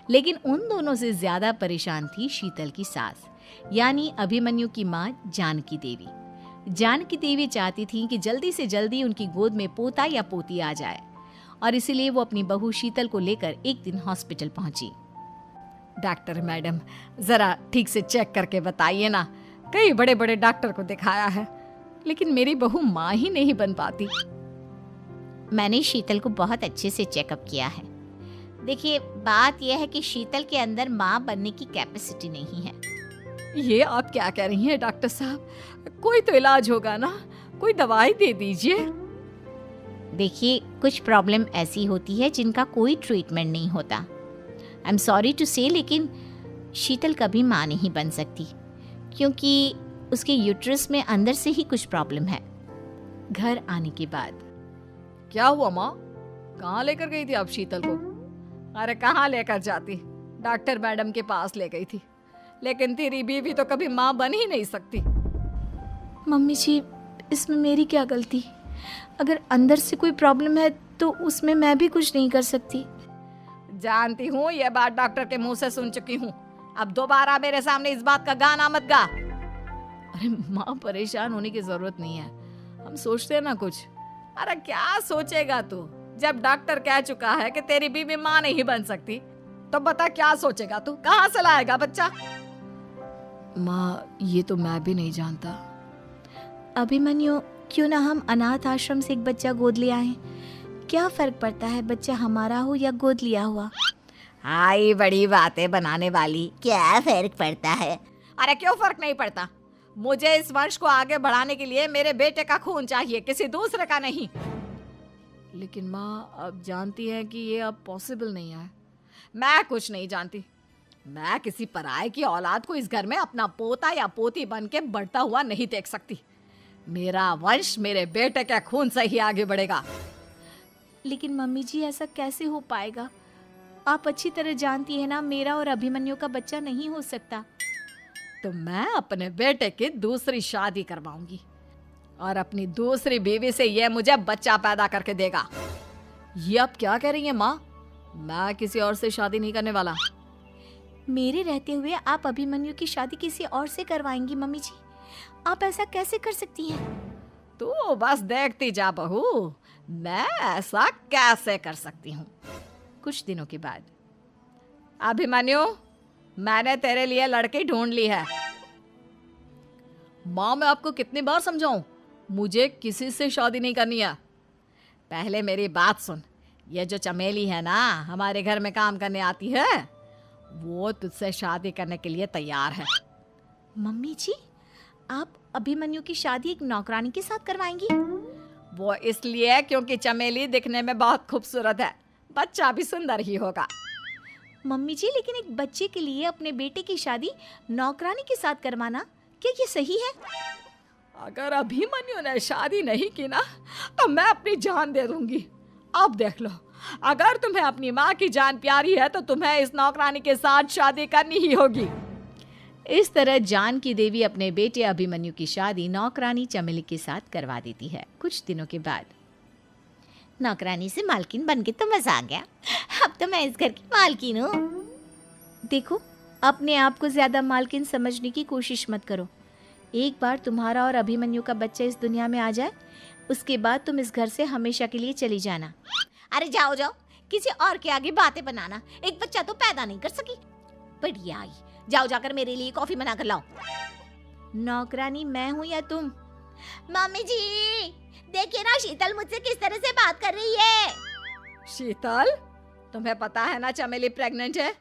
लेकिन उन दोनों से ज्यादा परेशान थी शीतल की सास, यानी अभिमन्यु की माँ जानकी देवी। जानकी देवी चाहती थी कि जल्दी से जल्दी उनकी गोद में पोता या पोती आ जाए, और इसीलिए वो अपनी बहू शीतल को लेकर एक दिन हॉस्पिटल पहुंची। डॉक्टर मैडम, जरा ठीक से चेक करके बताइए ना। कई बड़े बड़े डॉक्टर को दिखाया है, लेकिन मेरी बहू माँ ही नहीं बन पाती। मैंने शीतल को बहुत अच्छे से चेकअप किया है। देखिए, बात यह है कि शीतल के अंदर माँ बनने की कैपेसिटी नहीं है। ये आप क्या कह रही हैं डॉक्टर साहब? कोई तो इलाज होगा ना, कोई दवाई दे दीजिए। देखिए, कुछ प्रॉब्लम ऐसी होती है जिनका कोई ट्रीटमेंट नहीं होता। आई एम सॉरी टू से, लेकिन शीतल कभी माँ नहीं बन सकती, क्योंकि उसके यूट्रस में अंदर से ही कुछ प्रॉब्लम है। घर आने के बाद क्या हुआ माँ? कहाँ लेकर गई थी आप शीतल को? अरे कहाँ लेकर जाती, डॉक्टर मैडम के पास ले गई थी। लेकिन तेरी बीवी तो कभी माँ बन ही नहीं सकती। मम्मी जी, इसमें मेरी क्या गलती? अगर अंदर से कोई प्रॉब्लम है तो उसमें मैं भी कुछ नहीं कर सकती। जानती हूँ, ये बात डॉक्टर के मुंह से सुन चुकी हूँ। अब दोबारा मेरे सामने इस बात का गाना मत गा। अरे माँ, परेशान होने की जरूरत नहीं है, हम सोचते हैं ना कुछ। अरे क्या सोचेगा तू? जब डॉक्टर कह चुका है कि तेरी बीवी माँ नहीं बन सकती, तो बता क्या सोचेगा तू? कहाँ से लाएगा बच्चा? माँ, ये तो मैं भी नहीं जानता। अभिमन्यु, क्यों ना हम अनाथ आश्रम से एक बच्चा गोद ले आए? क्या फर्क पड़ता है बच्चा हमारा हो या गोद लिया हुआ? हाय, बड़ी बातें बनाने वाली। क्या फर्क पड़ता है? अरे क्यों फर्क नहीं पड़ता? मुझे इस वंश को आगे बढ़ाने के लिए मेरे बेटे का खून चाहिए, किसी दूसरे का नहीं। लेकिन माँ, आप जानती हैं कि ये अब पॉसिबल नहीं है। मैं कुछ नहीं जानती। मैं किसी पराये की औलाद को इस घर में अपना पोता या पोती बन के बढ़ता हुआ नहीं देख सकती। मेरा वंश मेरे बेटे के खून से ही आगे बढ़ेगा। लेकिन मम्मी जी ऐसा कैसे हो पाएगा? आप अच्छी तरह जानती है ना, मेरा और अभिमन्यु का बच्चा नहीं हो सकता। तो मैं अपने बेटे की दूसरी शादी करवाऊंगी और अपनी दूसरी बीवी से ये मुझे बच्चा पैदा करके देगा। ये आप क्या कह रही हैं माँ? मैं किसी और से शादी नहीं करने वाला। मेरे रहते हुए आप अभिमन्यु की शादी किसी और से करवाएंगी मम्मी जी? आप ऐसा कैसे कर सकती हैं? तू बस देखती जा बहू, मैं ऐसा कैसे कर सकती हूँ। कुछ दिनों के बाद, अभिमन्यु, मैंने तेरे लिए लड़की ढूंढ ली है। माँ मैं आपको कितनी बार समझाऊं, मुझे किसी से शादी नहीं करनी है। पहले मेरी बात सुन। ये जो चमेली है ना, हमारे घर में काम करने आती है, वो तुझसे शादी करने के लिए तैयार है। मम्मी जी, आप अभिमन्यु की शादी एक नौकरानी के साथ करवाएंगी? वो इसलिए क्योंकि चमेली दिखने में बहुत खूबसूरत है, बच्चा भी सुंदर ही होगा। मम्मी जी, लेकिन एक बच्चे के लिए अपने बेटे की शादी नौकरानी के साथ करवाना, क्या ये सही है? अगर अभिमन्यु ने शादी नहीं की ना, तो मैं अपनी जान दे दूंगी। अब देख लो, अगर तुम्हें अपनी माँ की जान प्यारी है तो तुम्हें इस नौकरानी के साथ शादी करनी ही होगी। इस तरह जानकी देवी अपने बेटे अभिमन्यु की शादी नौकरानी चमेली के साथ करवा देती है। कुछ दिनों के बाद, नौकरानी से मालकिन बन के तो मजा आ गया। अब तो मैं इस घर की मालकिन हूँ। देखो, अपने आप को ज्यादा मालकिन समझने की कोशिश मत करो। एक बार तुम्हारा और अभिमन्यु का बच्चा इस दुनिया में आ जाए, उसके बाद तुम इस घर से हमेशा के लिए चली जाना। अरे जाओ जाओ, किसी और के आगे बातें बनाना। एक बच्चा तो पैदा नहीं कर सकी, बढ़िया आई। जाओ जाकर मेरे लिए कॉफी बना कर लाओ। नौकरानी मैं हूँ या तुम? मम्मी जी, देखिए ना शीतल मुझसे किस तरह से बात कर रही है। शीतल, तुम्हें पता है ना चमेली प्रेग्नेंट है,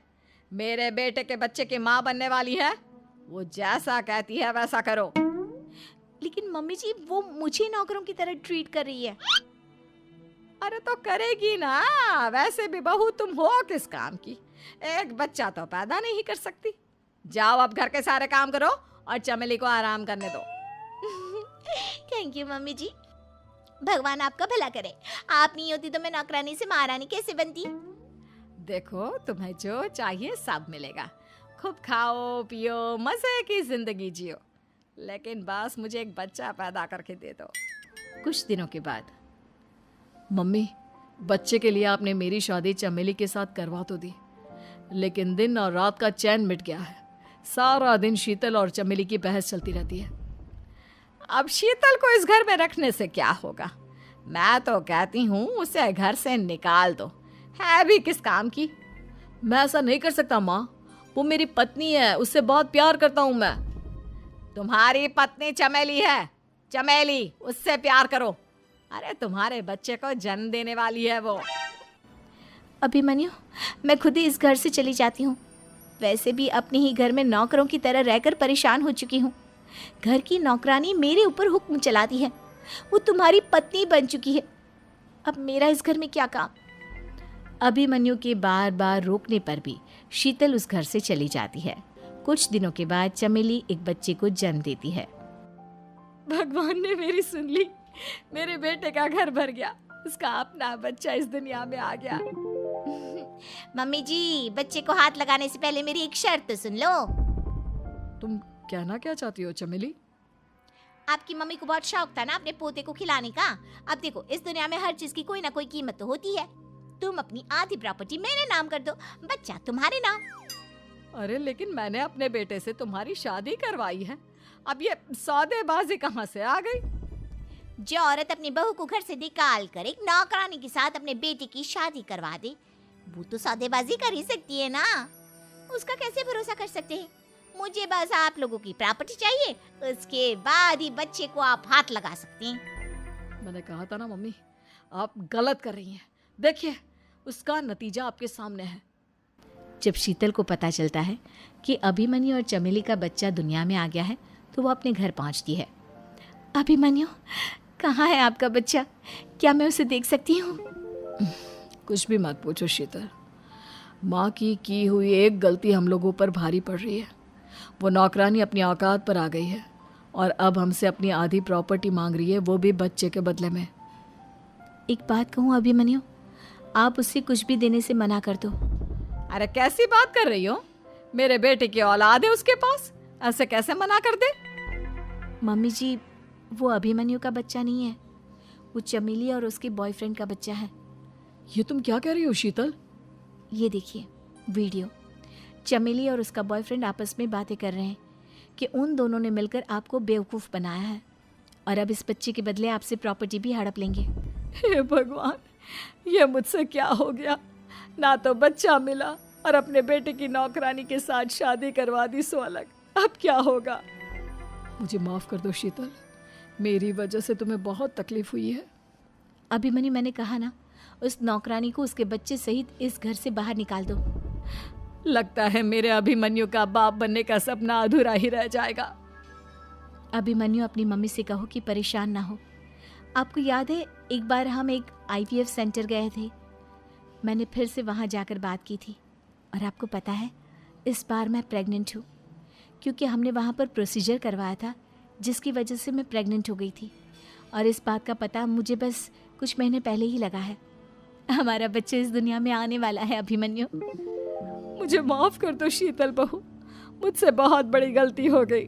मेरे बेटे के बच्चे की माँ बनने वाली है। वो जैसा कहती है वैसा करो। लेकिन मम्मी जी, वो मुझे नौकरों की तरह ट्रीट कर रही है। अरे तो करेगी ना, वैसे भी बहू तुम हो किस काम की, एक बच्चा तो पैदा नहीं कर सकती। जाओ अब घर के सारे काम करो और चमेली को आराम करने दो। थैंक यू मम्मी जी, भगवान आपका भला करे। आप नहीं होती तो मैं नौकरानी से महारानी कैसे बनती। देखो, तुम्हें जो चाहिए सब मिलेगा। खूब खाओ पियो, मजे की जिंदगी जियो, लेकिन बस मुझे एक बच्चा पैदा करके दे दो। कुछ दिनों के बाद, मम्मी, बच्चे के लिए आपने मेरी शादी चमेली के साथ करवा तो दी, लेकिन दिन और रात का चैन मिट गया है। सारा दिन शीतल और चमेली की बहस चलती रहती है। अब शीतल को इस घर में रखने से क्या होगा? मैं तो कहती हूँ उसे घर से निकाल दो, है भी किस काम की। मैं ऐसा नहीं कर सकता माँ, वो मेरी पत्नी है, उससे बहुत प्यार करता हूँ मैं। तुम्हारी पत्नी चमेली है, चमेली, उससे प्यार करो। अरे तुम्हारे बच्चे को जन्म देने वाली है वो। अभिमन्यु, मैं खुद ही इस घर से चली जाती हूँ। वैसे भी अपने ही घर में नौकरों की तरह रहकर परेशान हो चुकी हूँ। घर की नौकरानी मेरे ऊपर हुक्म चलाती है, वो तुम्हारी पत्नी बन चुकी है। अब मेरा इस घर में क्या काम? अभिमन्यु के बार बार रोकने पर भी शीतल उस घर से चली जाती है। कुछ दिनों के बाद चमेली एक बच्चे को जन्म देती है। भगवान ने मेरी सुन ली, मेरे बेटे का घर भर गया, उसका अपना बच्चा इस दुनिया में आ गया। मम्मी जी, बच्चे को हाथ लगाने से पहले मेरी एक शर्त तो सुन लो। तुम कहना क्या चाहती हो चमेली? आपकी मम्मी को बहुत शौक था ना अपने पोते को खिलाने का। अब देखो, इस दुनिया में हर चीज की कोई ना कोई कीमत तो होती है। तुम अपनी आधी प्रॉपर्टी मेरे नाम कर दो, बच्चा तुम्हारे नाम। अरे लेकिन मैंने अपने बेटे से तुम्हारी शादी करवाई है, अब ये सौदेबाजी कहाँ से आ गई? जो औरत अपनी बहू को घर से निकाल कर एक नौकरानी के साथ अपने बेटे की शादी करवा दे, वो तो सौदेबाजी कर ही सकती है ना। उसका कैसे भरोसा कर सकते हैं? मुझे बस आप लोगों की प्रॉपर्टी चाहिए, उसके बाद ही बच्चे को आप हाथ लगा सकते हैं। मैंने कहा था ना मम्मी, आप गलत कर रही हैं। देखिए, उसका नतीजा आपके सामने है। जब शीतल को पता चलता है कि अभिमन्यु और चमेली का बच्चा दुनिया में आ गया है, तो वो अपने घर पहुंचती है। अभिमन्यु, कहाँ है आपका बच्चा? क्या मैं उसे देख सकती हूँ? कुछ भी मत पूछो शीतल, माँ की हुई एक गलती हम लोगों पर भारी पड़ रही है। वो नौकरानी अपनी औकात पर आ गई है और अब हमसे अपनी आधी प्रॉपर्टी मांग रही है, वो भी बच्चे के बदले में। एक बात कहूँ अभिमन्यु, आप उससे कुछ भी देने से मना कर दो। अरे कैसी बात कर रही हो? मेरे बेटे की औलाद है उसके पास, ऐसे कैसे मना कर दे? मम्मी जी, वो अभिमन्यु का बच्चा नहीं है, वो चमेली और उसके बॉयफ्रेंड का बच्चा है। ये तुम क्या कह रही हो शीतल? ये देखिए वीडियो, चमेली और उसका बॉयफ्रेंड आपस में बातें कर रहे हैं कि उन दोनों ने मिलकर आपको बेवकूफ़ बनाया है और अब इस बच्चे के बदले आपसे प्रॉपर्टी भी हड़प लेंगे। हे भगवान, ये मुझसे क्या हो गया? ना तो बच्चा मिला और अपने बेटे की नौकरानी के साथ शादी करवा दी सो अलग। अब क्या होगा? मुझे माफ़ कर दो शीतल, मेरी वजह से तुम्हें बहुत तकलीफ हुई है। अभिमन्यु, मैंने कहा ना, उस नौकरानी को उसके बच्चे सहित इस घर से बाहर निकाल दो। लगता है मेरे अभिमन्यु का बाप बनने का सपना अधूरा ही रह जाएगा। अभिमन्यु, अपनी मम्मी से कहो कि परेशान ना हो। आपको याद है एक बार हम एक IVF सेंटर गए थे, मैंने फिर से वहाँ जाकर बात की थी और आपको पता है इस बार मैं प्रेग्नेंट हूँ, क्योंकि हमने वहाँ पर प्रोसीजर करवाया था जिसकी वजह से मैं प्रेग्नेंट हो गई थी और इस बात का पता मुझे बस कुछ महीने पहले ही लगा है। हमारा बच्चा इस दुनिया में आने वाला है अभिमन्यु। मुझे माफ कर दो शीतल बहू, मुझसे बहुत बड़ी गलती हो गई।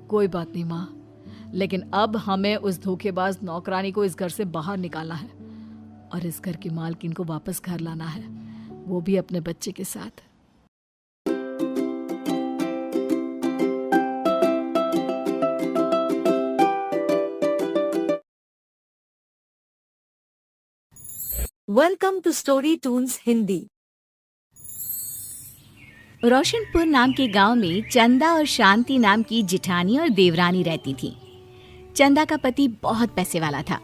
कोई बात नहीं माँ, लेकिन अब हमें उस धोखेबाज नौकरानी को इस घर से बाहर निकालना है और इस घर की मालकिन को वापस घर लाना है, वो भी अपने बच्चे के साथ। Welcome to Story Toons Hindi. Roshanpur नाम के गांव में चंदा और शांति नाम की जिठानी और देवरानी रहती थी। चंदा का पति बहुत पैसे वाला था,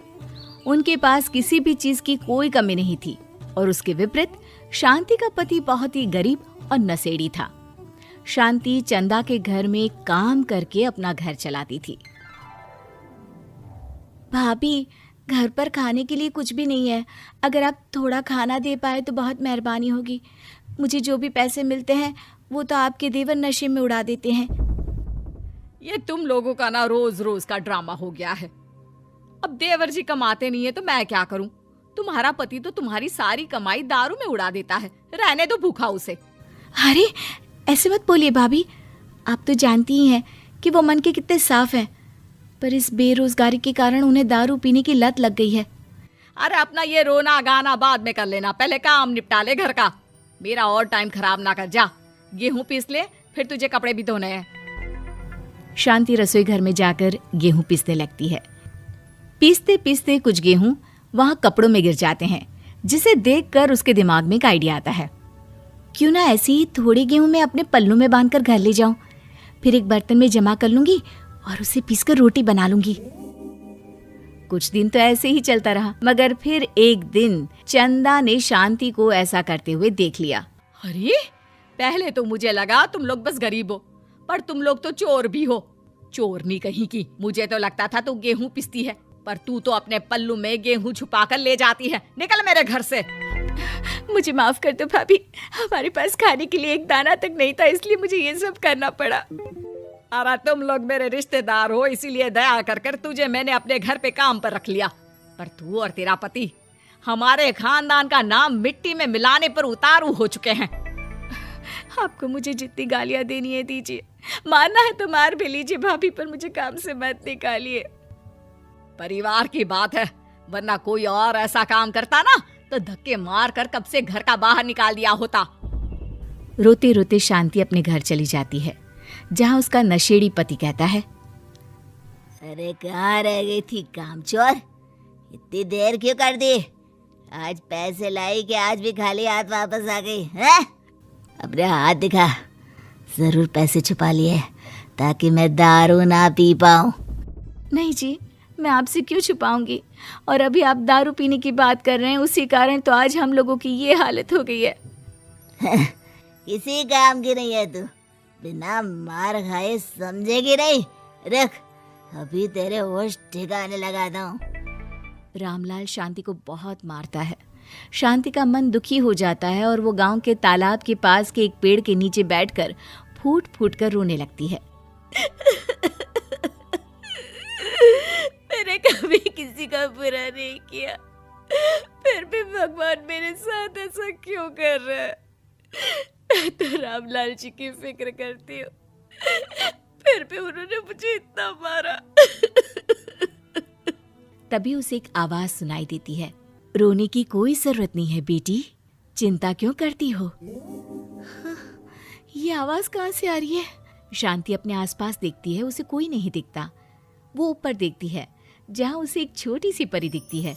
उनके पास किसी भी चीज की कोई कमी नहीं थी और उसके विपरीत शांति का पति बहुत ही गरीब और नशेड़ी था। शांति चंदा के घर में काम करके अपना घर चलाती थी। भाभी, घर पर खाने के लिए कुछ भी नहीं है, अगर आप थोड़ा खाना दे पाए तो बहुत मेहरबानी होगी। मुझे जो भी पैसे मिलते हैं वो तो आपके देवर नशे में उड़ा देते हैं। ये तुम लोगों का ना रोज रोज का ड्रामा हो गया है। अब देवर जी कमाते नहीं है तो मैं क्या करूं? तुम्हारा पति तो तुम्हारी सारी कमाई दारू में उड़ा देता है, रहने दो भूखा उसे। अरे ऐसे मत बोलिए भाभी, आप तो जानती ही हैं कि वो मन के कितने साफ हैं, पर इस बेरोजगारी के कारण उन्हें दारू पीने की लत लग गई है। अरे अपना ये रोना गाना बाद में कर लेना, पहले काम निपटा ले घर का। मेरा और टाइम खराब ना कर। जा गेहूं पीस ले, फिर तुझे कपड़े भी धोने हैं। शांति रसोई घर में जाकर गेहूं पीसने लगती है। पीसते पीसते कुछ गेहूं वहां कपड़ों में गिर जाते हैं, जिसे देखकर उसके दिमाग में एक आइडिया आता है। क्यों ना ऐसे ही थोड़े गेहूं मैं अपने पल्लू में बांधकर घर ले जाऊं, फिर एक बर्तन में जमा कर लूंगी और उसे पीसकर रोटी बना लूंगी। कुछ दिन तो ऐसे ही चलता रहा, मगर फिर एक दिन चंदा ने शांति को ऐसा करते हुए देख लिया। अरे पहले तो मुझे लगा तुम लोग बस गरीब हो, पर तुम लोग तो चोर भी हो। चोरनी कहीं की, मुझे तो लगता था तू गेहूं पिसती है, पर तू तो अपने पल्लू में गेहूं छुपाकर ले जाती है। निकल मेरे घर से। मुझे माफ कर दो भाभी, हमारे पास खाने के लिए एक दाना तक नहीं था, इसलिए मुझे ये सब करना पड़ा। अरे तुम लोग मेरे रिश्तेदार हो, इसीलिए दया कर कर तुझे मैंने अपने घर पे काम पर रख लिया, पर तू और तेरा पति हमारे खानदान का नाम मिट्टी में मिलाने पर उतारू हो चुके हैं। आपको मुझे जितनी गालियां देनी है दीजिए, मारना है तो मार भी लीजिए भाभी, पर मुझे काम से मत निकालिए। परिवार की बात है, वरना कोई और ऐसा काम करता ना तो धक्के मार कर कब से घर का बाहर निकाल दिया होता। रोते रोते शांति अपने घर चली जाती है, जहाँ उसका नशेड़ी पति कहता है, अरे कहाँ रह गई थी कामचोर, इतनी देर क्यों कर दी? आज पैसे लाई कि आज भी खाली हाथ वापस आ गई है? अपने हाथ दिखा, जरूर पैसे छुपा लिए ताकि मैं दारू ना पी पाऊं। नहीं जी, मैं आपसे क्यों छुपाऊंगी, और अभी आप दारू पीने की बात कर रहे हैं, उसी कारण तो आज हम लोगों की ये हालत हो गई है। किसी काम की नहीं है तू, बिना मार खाए समझेगी नहीं। रख, अभी तेरे होश ठिकाने लगाता हूँ। रामलाल शांति को बहुत मारता है। शांति का मन दुखी हो जाता है और वो गांव के तालाब के पास के एक पेड़ के नीचे बैठकर फूट फूट कर रोने लगती है। कभी किसी का बुरा नहीं किया, फिर भी भगवान मेरे साथ ऐसा क्यों कर रहा है? मैं तो रामलाल जी की फिक्र करती हूँ, फिर भी उन्होंने मुझे इतना मारा। तभी उसे एक आवाज सुनाई देती है। रोने की कोई जरूरत नहीं है बेटी, चिंता क्यों करती हो? ये आवाज कहाँ से आ रही है? शांति अपने आसपास देखती है, उसे कोई नहीं दिखता। वो ऊपर देखती है जहाँ उसे एक छोटी सी परी दिखती है।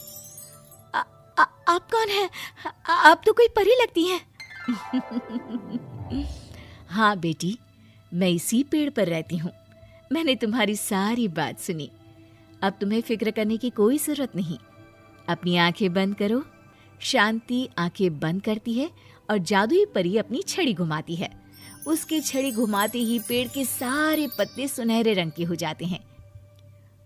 आप कौन है? आप तो कोई परी लगती हैं। हाँ बेटी, मैं इसी पेड़ पर रहती हूँ। मैंने तुम्हारी सारी बात सुनी। अब तुम्हें फिक्र करने की कोई जरूरत नहीं। अपनी आंखें बंद करो। शांति आंखें बंद करती है और जादुई परी अपनी छड़ी घुमाती है। उसकी छड़ी घुमाते ही पेड़ के सारे पत्ते सुनहरे रंग के हो जाते हैं।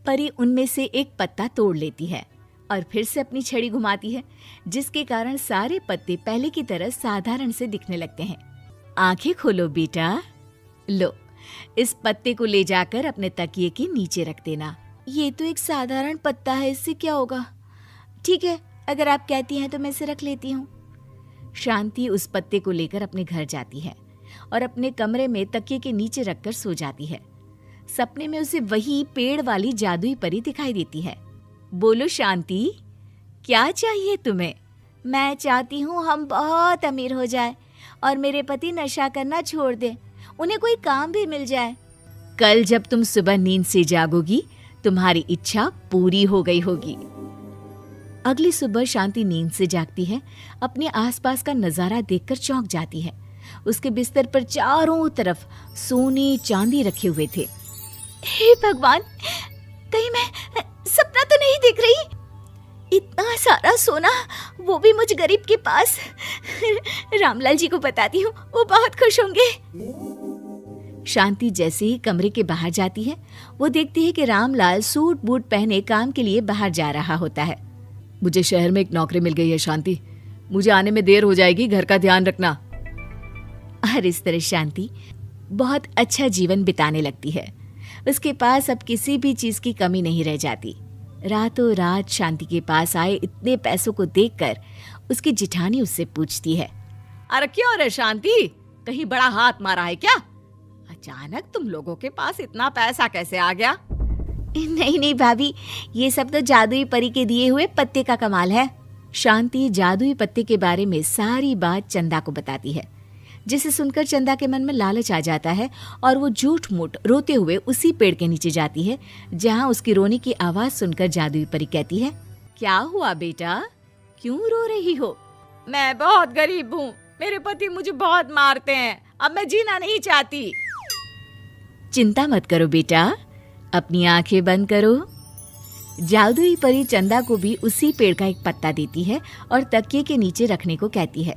परी उनमें से एक पत्ता तोड़ लेती है और फिर से अपनी छड़ी घुमाती है, जिसके कारण सारे पत्ते पहले की तरह साधारण से दिखने लगते हैं। आंखें खोलो बेटा। लो, इस पत्ते को ले जाकर अपने तकिए के नीचे रख देना। ये तो एक साधारण पत्ता है, इससे क्या होगा? ठीक है, अगर आप कहती हैं तो मैं इसे रख लेती हूँ। शांति उस पत्ते को लेकर अपने घर जाती है और अपने कमरे में तकिए के नीचे रखकर सो जाती है। सपने में उसे वही पेड़ वाली जादुई परी दिखाई देती है। बोलो शांति, क्या चाहिए तुम्हें? मैं चाहती हूँ हम बहुत अमीर हो जाए और मेरे पति नशा करना छोड़ दें, उन्हें कोई काम भी मिल जाए। कल जब तुम सुबह नींद से जागोगी, तुम्हारी इच्छा पूरी हो गई होगी। अगली सुबह शांति नींद से जागती है। अपने आसपास का नजारा देखकर चौंक जाती है। उसके बिस्तर पर चारों तरफ सोने चांदी रखे हुए थे। हे भगवान, कहीं मैं सपना तो नहीं देख रही? इतना सारा सोना, वो भी मुझ गरीब के पास। रामलाल जी को बताती हूँ, वो बहुत खुश होंगे। शांति जैसे ही कमरे के बाहर जाती है, वो देखती है कि रामलाल सूट बूट पहने काम के लिए बाहर जा रहा होता है। मुझे शहर में एक नौकरी मिल गई है शांति, मुझे आने में देर हो जाएगी, घर का ध्यान रखना। और इस तरह शांति बहुत अच्छा जीवन बिताने लगती है। उसके पास अब किसी भी चीज की कमी नहीं रह जाती। रातों रात शांति के पास आए इतने पैसों को देखकर उसकी जिठानी उससे पूछती है, अरे क्यों रे शांति, कहीं बड़ा हाथ मारा है क्या? अचानक तुम लोगों के पास इतना पैसा कैसे आ गया? नहीं नहीं भाभी, ये सब तो जादुई परी के दिए हुए पत्ते का कमाल है। शांति जादुई पत्ते के बारे में सारी बात चंदा को बताती है, जिसे सुनकर चंदा के मन में लालच आ जाता है और वो झूठ मूठ रोते हुए उसी पेड़ के नीचे जाती है जहाँ उसकी रोने की आवाज सुनकर जादुई परी कहती है, क्या हुआ बेटा, क्यों रो रही हो? मैं बहुत गरीब हूँ, मेरे पति मुझे बहुत मारते हैं, अब मैं जीना नहीं चाहती। चिंता मत करो बेटा, अपनी आंखें बंद करो। जादुई परी चंदा को भी उसी पेड़ का एक पत्ता देती है और तकिए के नीचे रखने को कहती है।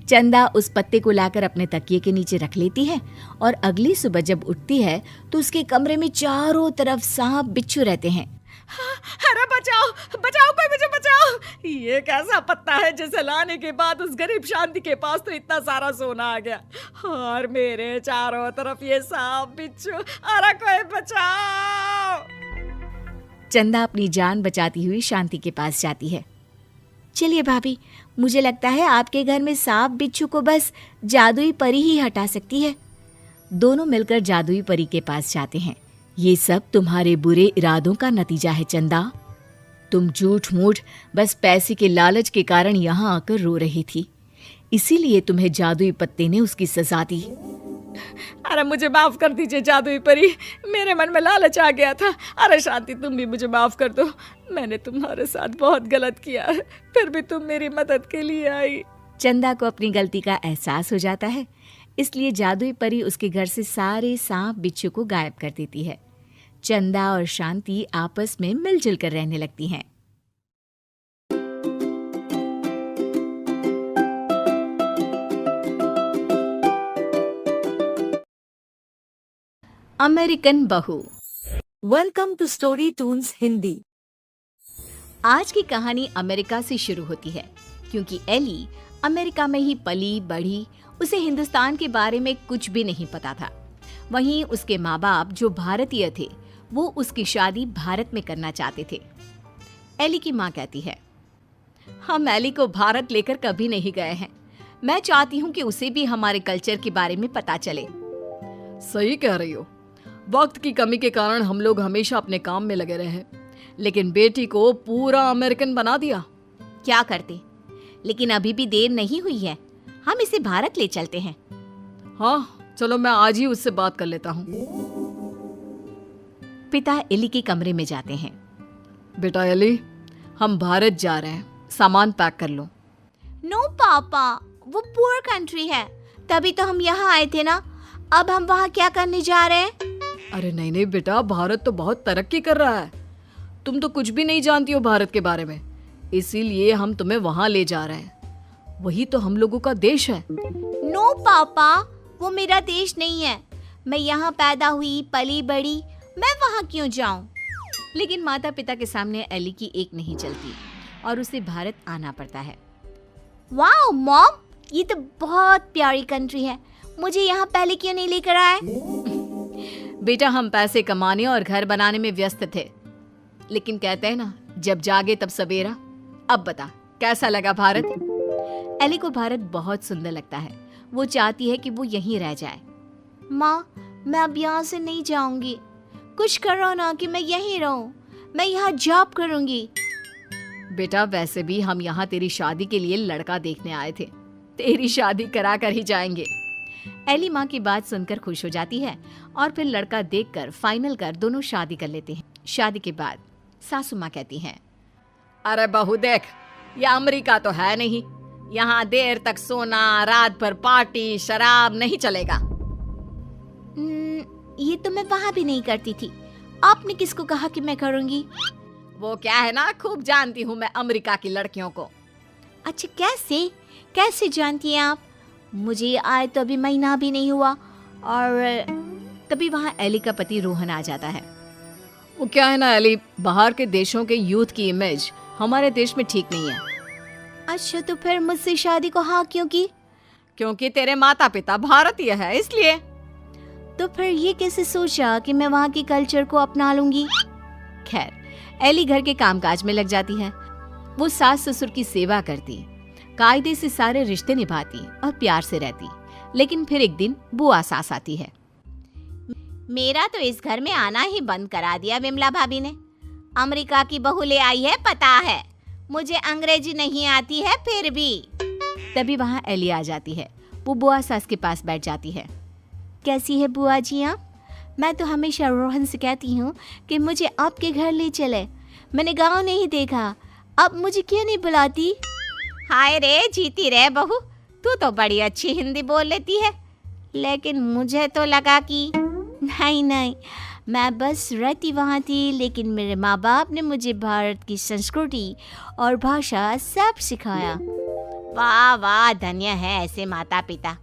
चंदा उस पत्ते को लाकर अपने तकिए के नीचे रख लेती है और अगली सुबह जब उठती है तो उसके कमरे में चारों तरफ सांप बिच्छू रहते हैं। अरे बचाओ बचाओ, कोई मुझे बचाओ। ये कैसा पत्ता है जिसे लाने के बाद उस गरीब शांति के पास तो इतना सारा सोना आ गया, और मेरे चारों तरफ ये सांप बिच्छू। अरे कोई बचाओ। चंदा अपनी जान बचाती हुई शांति के पास जाती है। चलिए भाभी, मुझे लगता है आपके घर में सांप बिच्छू को बस जादुई परी ही हटा सकती है। दोनों मिलकर जादुई परी के पास जाते हैं। ये सब तुम्हारे बुरे इरादों का नतीजा है चंदा। तुम झूठ मूठ बस पैसे के लालच के कारण यहाँ आकर रो रही थी, इसीलिए तुम्हें जादुई पत्ते ने उसकी सजा दी। अरे मुझे माफ कर दीजिए जादुई परी, मेरे मन में लालच आ गया था। अरे शांति, तुम भी मुझे माफ कर दो, मैंने तुम्हारे साथ बहुत गलत किया है, फिर भी तुम मेरी मदद के लिए आई। चंदा को अपनी गलती का एहसास हो जाता है, इसलिए जादुई परी उसके घर से सारे सांप बिच्छू को गायब कर देती है। चंदा और शांति आपस में मिलजुल कर रहने लगती हैं। अमेरिकन बहू। Welcome to Story Toons Hindi. आज की कहानी अमेरिका से शुरू होती है, क्योंकि एली अमेरिका में ही पली बढ़ी। उसे हिंदुस्तान के बारे में कुछ भी नहीं पता था। वहीं उसके माँ बाप जो भारतीय थे, वो उसकी शादी भारत में करना चाहते थे। एली की माँ कहती है, हम एली को भारत लेकर कभी नहीं गए हैं। मैं चाहती हूँ कि उसे भी हमारे कल्चर के बारे में पता चले। सही कह रही हो। वक्त की कमी के कारण हम लोग हमेशा अपने काम में लगे रहे, लेकिन बेटी को पूरा अमेरिकन बना दिया। क्या करते, लेकिन अभी भी देर नहीं हुई है, हम इसे भारत ले चलते हैं। हाँ चलो, मैं आज ही उससे बात कर लेता हूँ। पिता एली के कमरे में जाते हैं। बेटा एली, हम भारत जा रहे हैं, सामान पैक कर लो। नो पापा, वो पुअर कंट्री है, तभी तो हम यहाँ आए थे ना। अब हम वहाँ क्या करने जा रहे हैं? अरे नहीं नहीं बेटा, भारत तो बहुत तरक्की कर रहा है। तुम तो कुछ भी नहीं जानती हो भारत के बारे में, इसीलिए हम तुम्हें वहाँ ले जा रहे हैं। वही तो हम लोगों का देश है। नो पापा, वो मेरा देश नहीं है। मैं यहाँ पैदा हुई, पली बड़ी, मैं वहाँ क्यों जाऊँ? लेकिन माता पिता के सामने एली की एक नहीं चलती और उसे भारत आना पड़ता है। वाओ मॉम, ये तो बहुत प्यारी कंट्री है, मुझे यहाँ पहले क्यों नहीं लेकर आए? बेटा, हम पैसे कमाने और घर बनाने में व्यस्त थे, लेकिन कहते हैं ना, जब जागे तब सवेरा। अब बता, कैसा लगा भारत? एली को भारत बहुत सुंदर लगता है। वो चाहती है कि वो यहीं रह जाए। माँ, मैं अब यहाँ से नहीं जाऊंगी। कुछ करो ना कि मैं यहीं रहूं। मैं यहाँ जॉब करूंगी। बेटा, वैसे भी हम यहाँ तेरी शादी के लिए लड़का देखने आए थे। तेरी शादी करा कर ही जाएंगे। एली माँ की बात सुनकर खुश हो जाती है और फिर लड़का देखकर फाइनल कर दोनों शादी कर लेते हैं। शादी के बाद सासू माँ कहती हैं, अरे बहू देख, ये अमेरिका तो है नहीं, यहाँ देर तक सोना, रात भर पार्टी, शराब नहीं चलेगा। ये तो मैं वहाँ भी नहीं करती थी। आपने किसको कहा कि मैं करूंगी? वो क्या है ना, खूब जानती हूँ मैं अमेरिका की लड़कियों को। अच्छा, कैसे कैसे जानती हैं आप? मुझे आए तो अभी महीना भी नहीं हुआ। और तभी वहाँ एली का पति रोहन आ जाता है। वो क्या है ना एली, बाहर के देशों के यूथ की इमेज हमारे देश में ठीक नहीं है। अच्छा, तो फिर मुझसे शादी को हाँ क्यों की? क्योंकि तेरे माता पिता भारतीय है, इसलिए। तो फिर ये कैसे सोचा कि मैं वहाँ के कल्चर को अपना लूंगी? खैर, एली घर के कामकाज में लग जाती है। वो सास ससुर की सेवा करती, कायदे से सारे रिश्ते निभाती और प्यार से रहती। लेकिन फिर एक दिन बुआ सास आती है। मेरा तो इस घर में आना ही बंद करा दिया विमला भाभी ने। अमेरिका की बहू ले आई है, पता है। मुझे अंग्रेजी नहीं आती है फिर भी। तभी वहाँ एली आ जाती है। वो बुआ सास के पास बैठ जाती है। कैसी है बुआ जी आप? मैं तो हमेशा रोहन से कहती हूँ कि मुझे आपके घर ले चले। मैंने गांव नहीं देखा, अब मुझे क्यों नहीं बुलाती? हाय रे, जीती रे बहू, तू तो बड़ी अच्छी हिंदी बोल लेती है। लेकिन मुझे तो लगा कि नहीं, मैं बस रहती वहाँ थी, लेकिन मेरे माँ बाप ने मुझे भारत की संस्कृति और भाषा सब सिखाया। वाह वाह, धन्य है ऐसे माता पिता।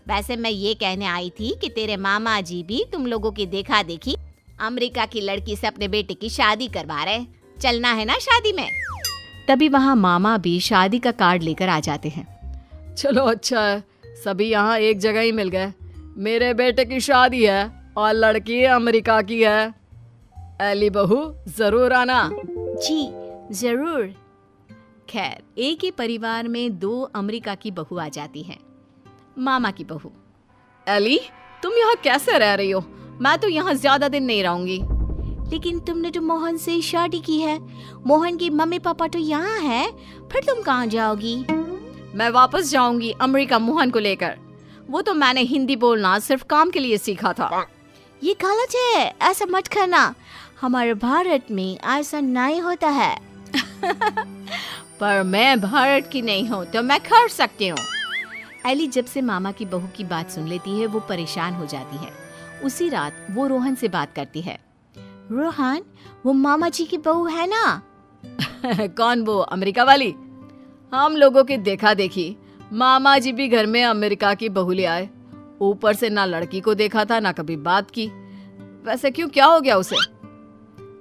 वैसे मैं ये कहने आई थी कि तेरे मामा जी भी तुम लोगों की देखा देखी अमेरिका की लड़की से अपने बेटे की शादी करवा रहे। चलना है ना शादी में? तभी वहाँ मामा भी शादी का कार्ड लेकर आ जाते हैं। चलो अच्छा है, सभी यहाँ एक जगह ही मिल गए। मेरे बेटे की शादी है और लड़की अमेरिका की है। एली बहू, जरूर आना। जी जरूर। खैर, एक ही परिवार में दो अमेरिका की बहू आ जाती हैं। मामा की बहू, एली, तुम यहाँ कैसे रह रही हो? मैं तो यहाँ ज्यादा दिन नहीं रहूंगी। लेकिन तुमने तो मोहन से शादी की है। मोहन की मम्मी पापा तो यहाँ है, फिर तुम कहाँ जाओगी? मैं वापस जाऊंगी अमेरिका मोहन को लेकर। वो तो मैंने हिंदी बोलना सिर्फ काम के लिए सीखा था। ये गलत है, ऐसा मत करना। हमारे भारत में ऐसा नहीं होता है। पर मैं भारत की नहीं हूँ तो मैं कर सकती हूँ। एली जब से मामा की बहू की बात सुन लेती है, वो परेशान हो जाती है। उसी रात वो रोहन से बात करती है। रोहन, वो मामा जी की बहू है ना? कौन, वो अमेरिका वाली? हम लोगों की देखा देखी मामा जी भी घर में अमेरिका की बहू ले आए। ऊपर से ना लड़की को देखा था, ना कभी बात की। वैसे क्यों, क्या हो गया उसे?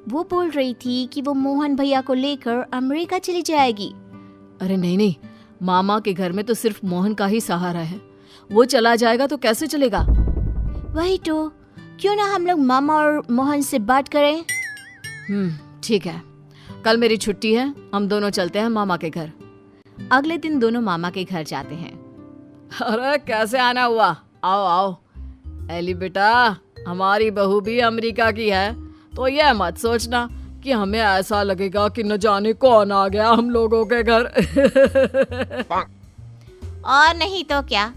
वो बोल रही थी कि वो मोहन भैया को लेकर अमेरिका चली जाएगी। अरे नहीं, मामा के घर में तो सिर्फ मोहन का ही सहारा है। वो चला जाएगा तो कैसे चलेगा? वही तो, क्यों ना हम लोग मामा और मोहन से बात करें? ठीक है। कल मेरी छुट्टी है, हम दोनों चलते हैं मामा के घर। अगले दिन दोनों मामा के घर जाते हैं। अरे कैसे आना हुआ, आओ आओ। एली बेटा, हमारी बहू भी अमेरिका की है, तो यह मत सोचना कि हमें ऐसा लगेगा कि न जाने कौन आ गया हम लोगों के घर। और नहीं तो क्या,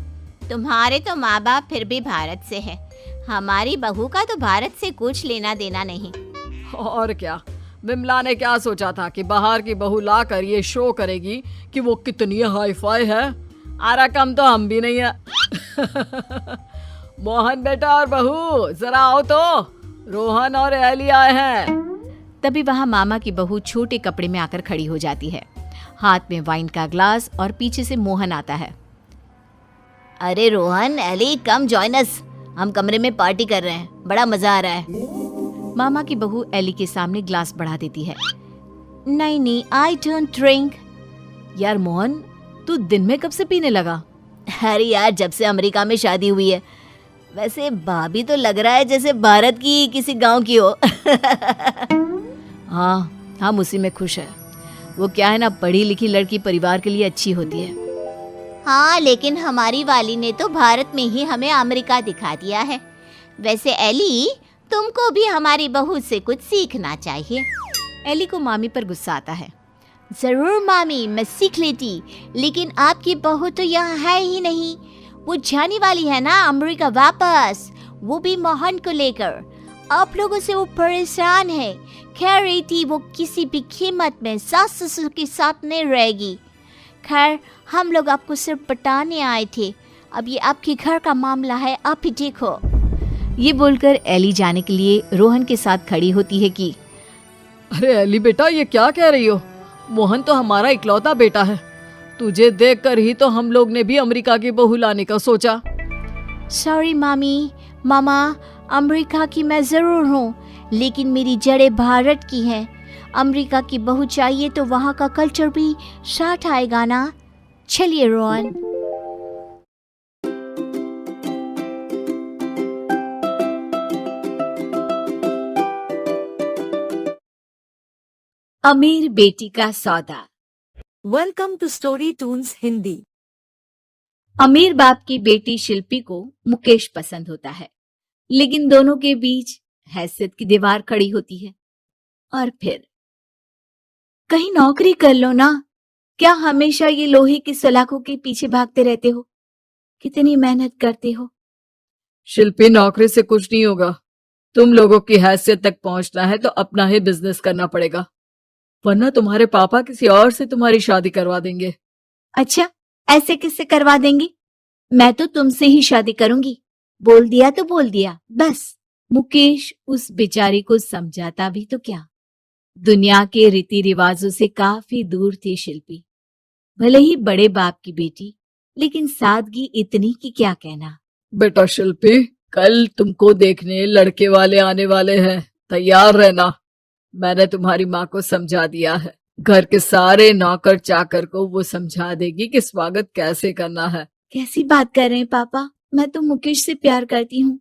तुम्हारे तो माँ बाप फिर भी भारत से है, हमारी बहू का तो भारत से कुछ लेना देना नहीं। और क्या, विमला ने क्या सोचा था कि बाहर की बहू लाकर ये शो करेगी कि वो कितनी हाई फाई है। आरा कम तो हम भी नहीं है। मोहन बेटा और बहू जरा आओ तो, रोहन और एली आए हैं। तभी वहां मामा की बहू छोटे कपड़े में आकर खड़ी हो जाती है, हाथ में वाइन का ग्लास, और पीछे से मोहन आता है। अरे Rohan, Ellie, come join us, हम कमरे में पार्टी कर रहे हैं, बड़ा मजा आ रहा है। मामा की बहू एली के सामने ग्लास बढ़ा देती है। नहीं नहीं, आई डोंट ड्रिंक। यार मोहन, तू दिन में कब से पीने लगा? अरे यार, जब से अमेरिका में शादी हुई है। वैसे भाभी तो लग रहा है जैसे भारत की किसी गांव की हो। हाँ, हम उसी में खुश है। वो क्या है ना, पढ़ी लिखी लड़की परिवार के लिए अच्छी होती है। हाँ, लेकिन हमारी वाली ने तो भारत में ही हमें अमेरिका दिखा दिया है। वैसे एली, तुमको भी हमारी बहू से कुछ सीखना चाहिए। एली को मामी पर गुस्सा आता है। जरूर मामी, मैं सीख लेती, लेकिन आपकी बहू तो यहाँ है ही नहीं। वो जाने वाली है ना अमेरिका वापस, वो भी मोहन को लेकर। आप लोगों से वो परेशान है, कह रही थी वो किसी भी कीमत में सास ससुर के साथ नहीं रहेगी। खैर, हम लोग आपको सिर्फ पटाने आए थे, अब ये आपके घर का मामला है, आप ही देखो। ये बोलकर एली जाने के लिए रोहन के साथ खड़ी होती है कि अरे एली बेटा, ये क्या कह रही हो? मोहन तो हमारा इकलौता बेटा है। तुझे देखकर ही तो हम लोग ने भी अमेरिका की बहू लाने का सोचा। सॉरी मामी, मामा, अमेरिका की मैं ज़रूर हूँ, लेकिन मेरी जड़ें भारत की हैं। अमेरिका की बहू चाहिए तो वहाँ का कल्चर भी साथ आएगा ना। चलिए रोहन। अमीर बेटी का सौदा। Welcome to Story Toons Hindi. अमीर बाप की बेटी शिल्पी को मुकेश पसंद होता है, लेकिन दोनों के बीच हैसियत की दीवार खड़ी होती है। और फिर कहीं नौकरी कर लो ना, क्या हमेशा ये लोहे की सलाखों के पीछे भागते रहते हो? कितनी मेहनत करते हो। शिल्पी, नौकरी से कुछ नहीं होगा। तुम लोगों की हैसियत तक पहुंचना है तो अपना ही बिजनेस करना पड़ेगा, वरना तुम्हारे पापा किसी और से तुम्हारी शादी करवा देंगे। अच्छा, ऐसे किससे करवा देंगे? मैं तो तुमसे ही शादी करूंगी। बोल दिया तो बोल दिया, बस। मुकेश उस बेचारी को समझाता भी तो क्या। दुनिया के रीति रिवाजों से काफी दूर थी शिल्पी। भले ही बड़े बाप की बेटी, लेकिन सादगी इतनी कि क्या कहना। बेटा शिल्पी, कल तुमको देखने लड़के वाले आने वाले हैं, तैयार रहना। मैंने तुम्हारी माँ को समझा दिया है। घर के सारे नौकर चाकर को वो समझा देगी कि स्वागत कैसे करना है। कैसी बात कर रहे हैं पापा? मैं तो मुकेश से प्यार करती हूँ,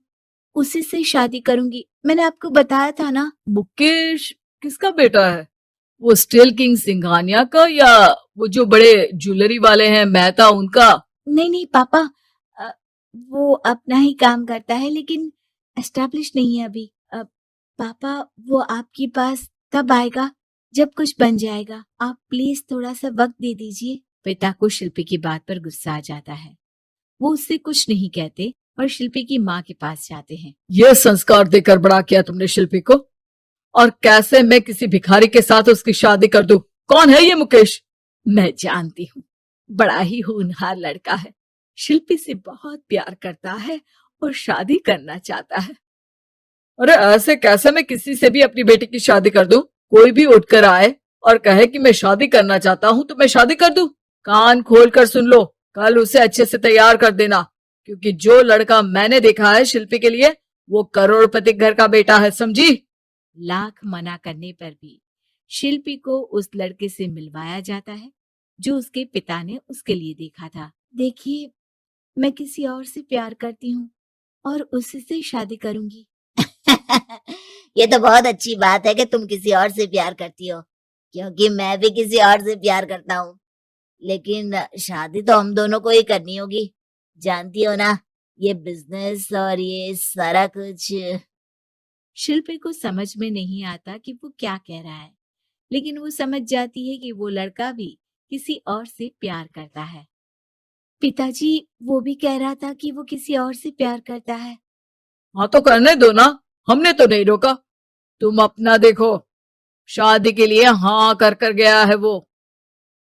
उसी से शादी करूंगी। मैंने आपको बताया था ना। मुकेश किसका बेटा है? वो स्टील किंग सिंघानिया का, या वो जो बड़े ज्वेलरी वाले हैं मेहता, उनका? नहीं नहीं पापा, वो अपना ही काम करता है, लेकिन एस्टेब्लिश नहीं है अभी। पापा, वो आपके पास तब आएगा जब कुछ बन जाएगा। आप प्लीज थोड़ा सा वक्त दे दीजिए। पिता को शिल्पी की बात पर गुस्सा आ जाता है। वो उससे कुछ नहीं कहते और शिल्पी की माँ के पास जाते हैं। ये संस्कार देकर बड़ा किया तुमने शिल्पी को, और कैसे मैं किसी भिखारी के साथ उसकी शादी कर दूं? कौन है ये मुकेश? मैं जानती हूँ, बड़ा ही होनहार लड़का है, शिल्पी से बहुत प्यार करता है और शादी करना चाहता है। अरे ऐसे कैसे मैं किसी से भी अपनी बेटी की शादी कर दूं? कोई भी उठकर आए और कहे कि मैं शादी करना चाहता हूं तो मैं शादी कर दूं? कान खोल कर सुन लो, कल उसे अच्छे से तैयार कर देना, क्योंकि जो लड़का मैंने देखा है शिल्पी के लिए, वो करोड़पति घर का बेटा है, समझी? लाख मना करने पर भी शिल्पी को उस लड़के से मिलवाया जाता है जो उसके पिता ने उसके लिए देखा था। देखिए, मैं किसी और से प्यार करती हूँ और उसी से शादी करूंगी। ये तो बहुत अच्छी बात है कि तुम किसी और से प्यार करती हो, क्योंकि मैं भी किसी और से प्यार करता हूँ। लेकिन शादी तो हम दोनों को ही करनी होगी, जानती हो ना, ये बिजनेस और ये सारा कुछ। शिल्पी को समझ में नहीं आता कि वो क्या कह रहा है, लेकिन वो समझ जाती है कि वो लड़का भी किसी और से प्यार करता है। पिताजी, वो भी कह रहा था कि वो किसी और से प्यार करता है। हाँ तो करने दो ना, हमने तो नहीं रोका। तुम अपना देखो, शादी के लिए हाँ कर कर गया है वो।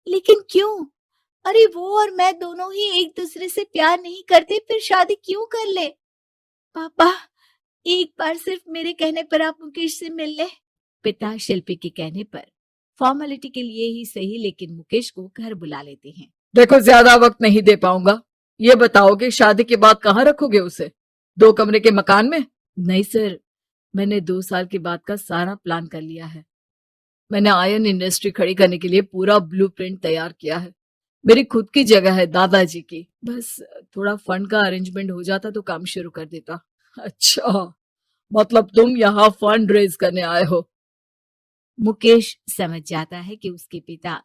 लेकिन क्यों? अरे वो और मैं दोनों ही एक दूसरे से प्यार नहीं करते, फिर शादी क्यों कर ले? पापा, एक बार सिर्फ मेरे कहने पर आप मुकेश से मिल ले। पिता शिल्पी के कहने पर फॉर्मेलिटी के लिए ही सही, लेकिन मुकेश को घर बुला लेते हैं। देखो ज्यादा वक्त नहीं दे पाऊंगा। ये बताओ कि शादी के बाद कहाँ रखोगे उसे? 2 कमरे के मकान में? नहीं सर, मैंने 2 साल के बाद का सारा प्लान कर लिया है। मैंने आयरन इंडस्ट्री खड़ी करने के लिए पूरा ब्लूप्रिंट तैयार किया है। मेरी खुद की जगह है दादाजी की, बस थोड़ा फंड का अरेंजमेंट हो जाता तो काम शुरू कर देता। अच्छा, मतलब तुम यहाँ फंड रेज करने आए हो? मुकेश समझ जाता है कि उसके पिता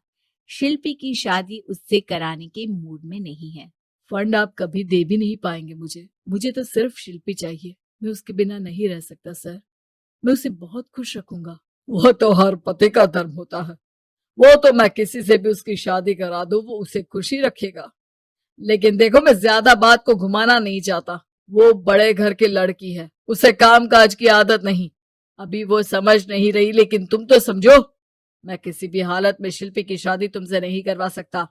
शिल्पी की शादी उससे कराने के मूड में नहीं है। फंड आप कभी दे भी नहीं पाएंगे मुझे तो सिर्फ शिल्पी चाहिए। मैं उसके बिना नहीं रह सकता सर। मैं उसे बहुत खुश रखूंगा। वो तो हर पति का धर्म होता है। वो तो मैं किसी से भी उसकी शादी करा दूं, वो उसे खुशी रखेगा। लेकिन देखो, मैं ज्यादा बात को घुमाना नहीं चाहता। वो बड़े घर की लड़की है, उसे काम काज की आदत नहीं। अभी वो समझ नहीं रही, लेकिन तुम तो समझो। मैं किसी भी हालत में शिल्पी की शादी तुमसे नहीं करवा सकता।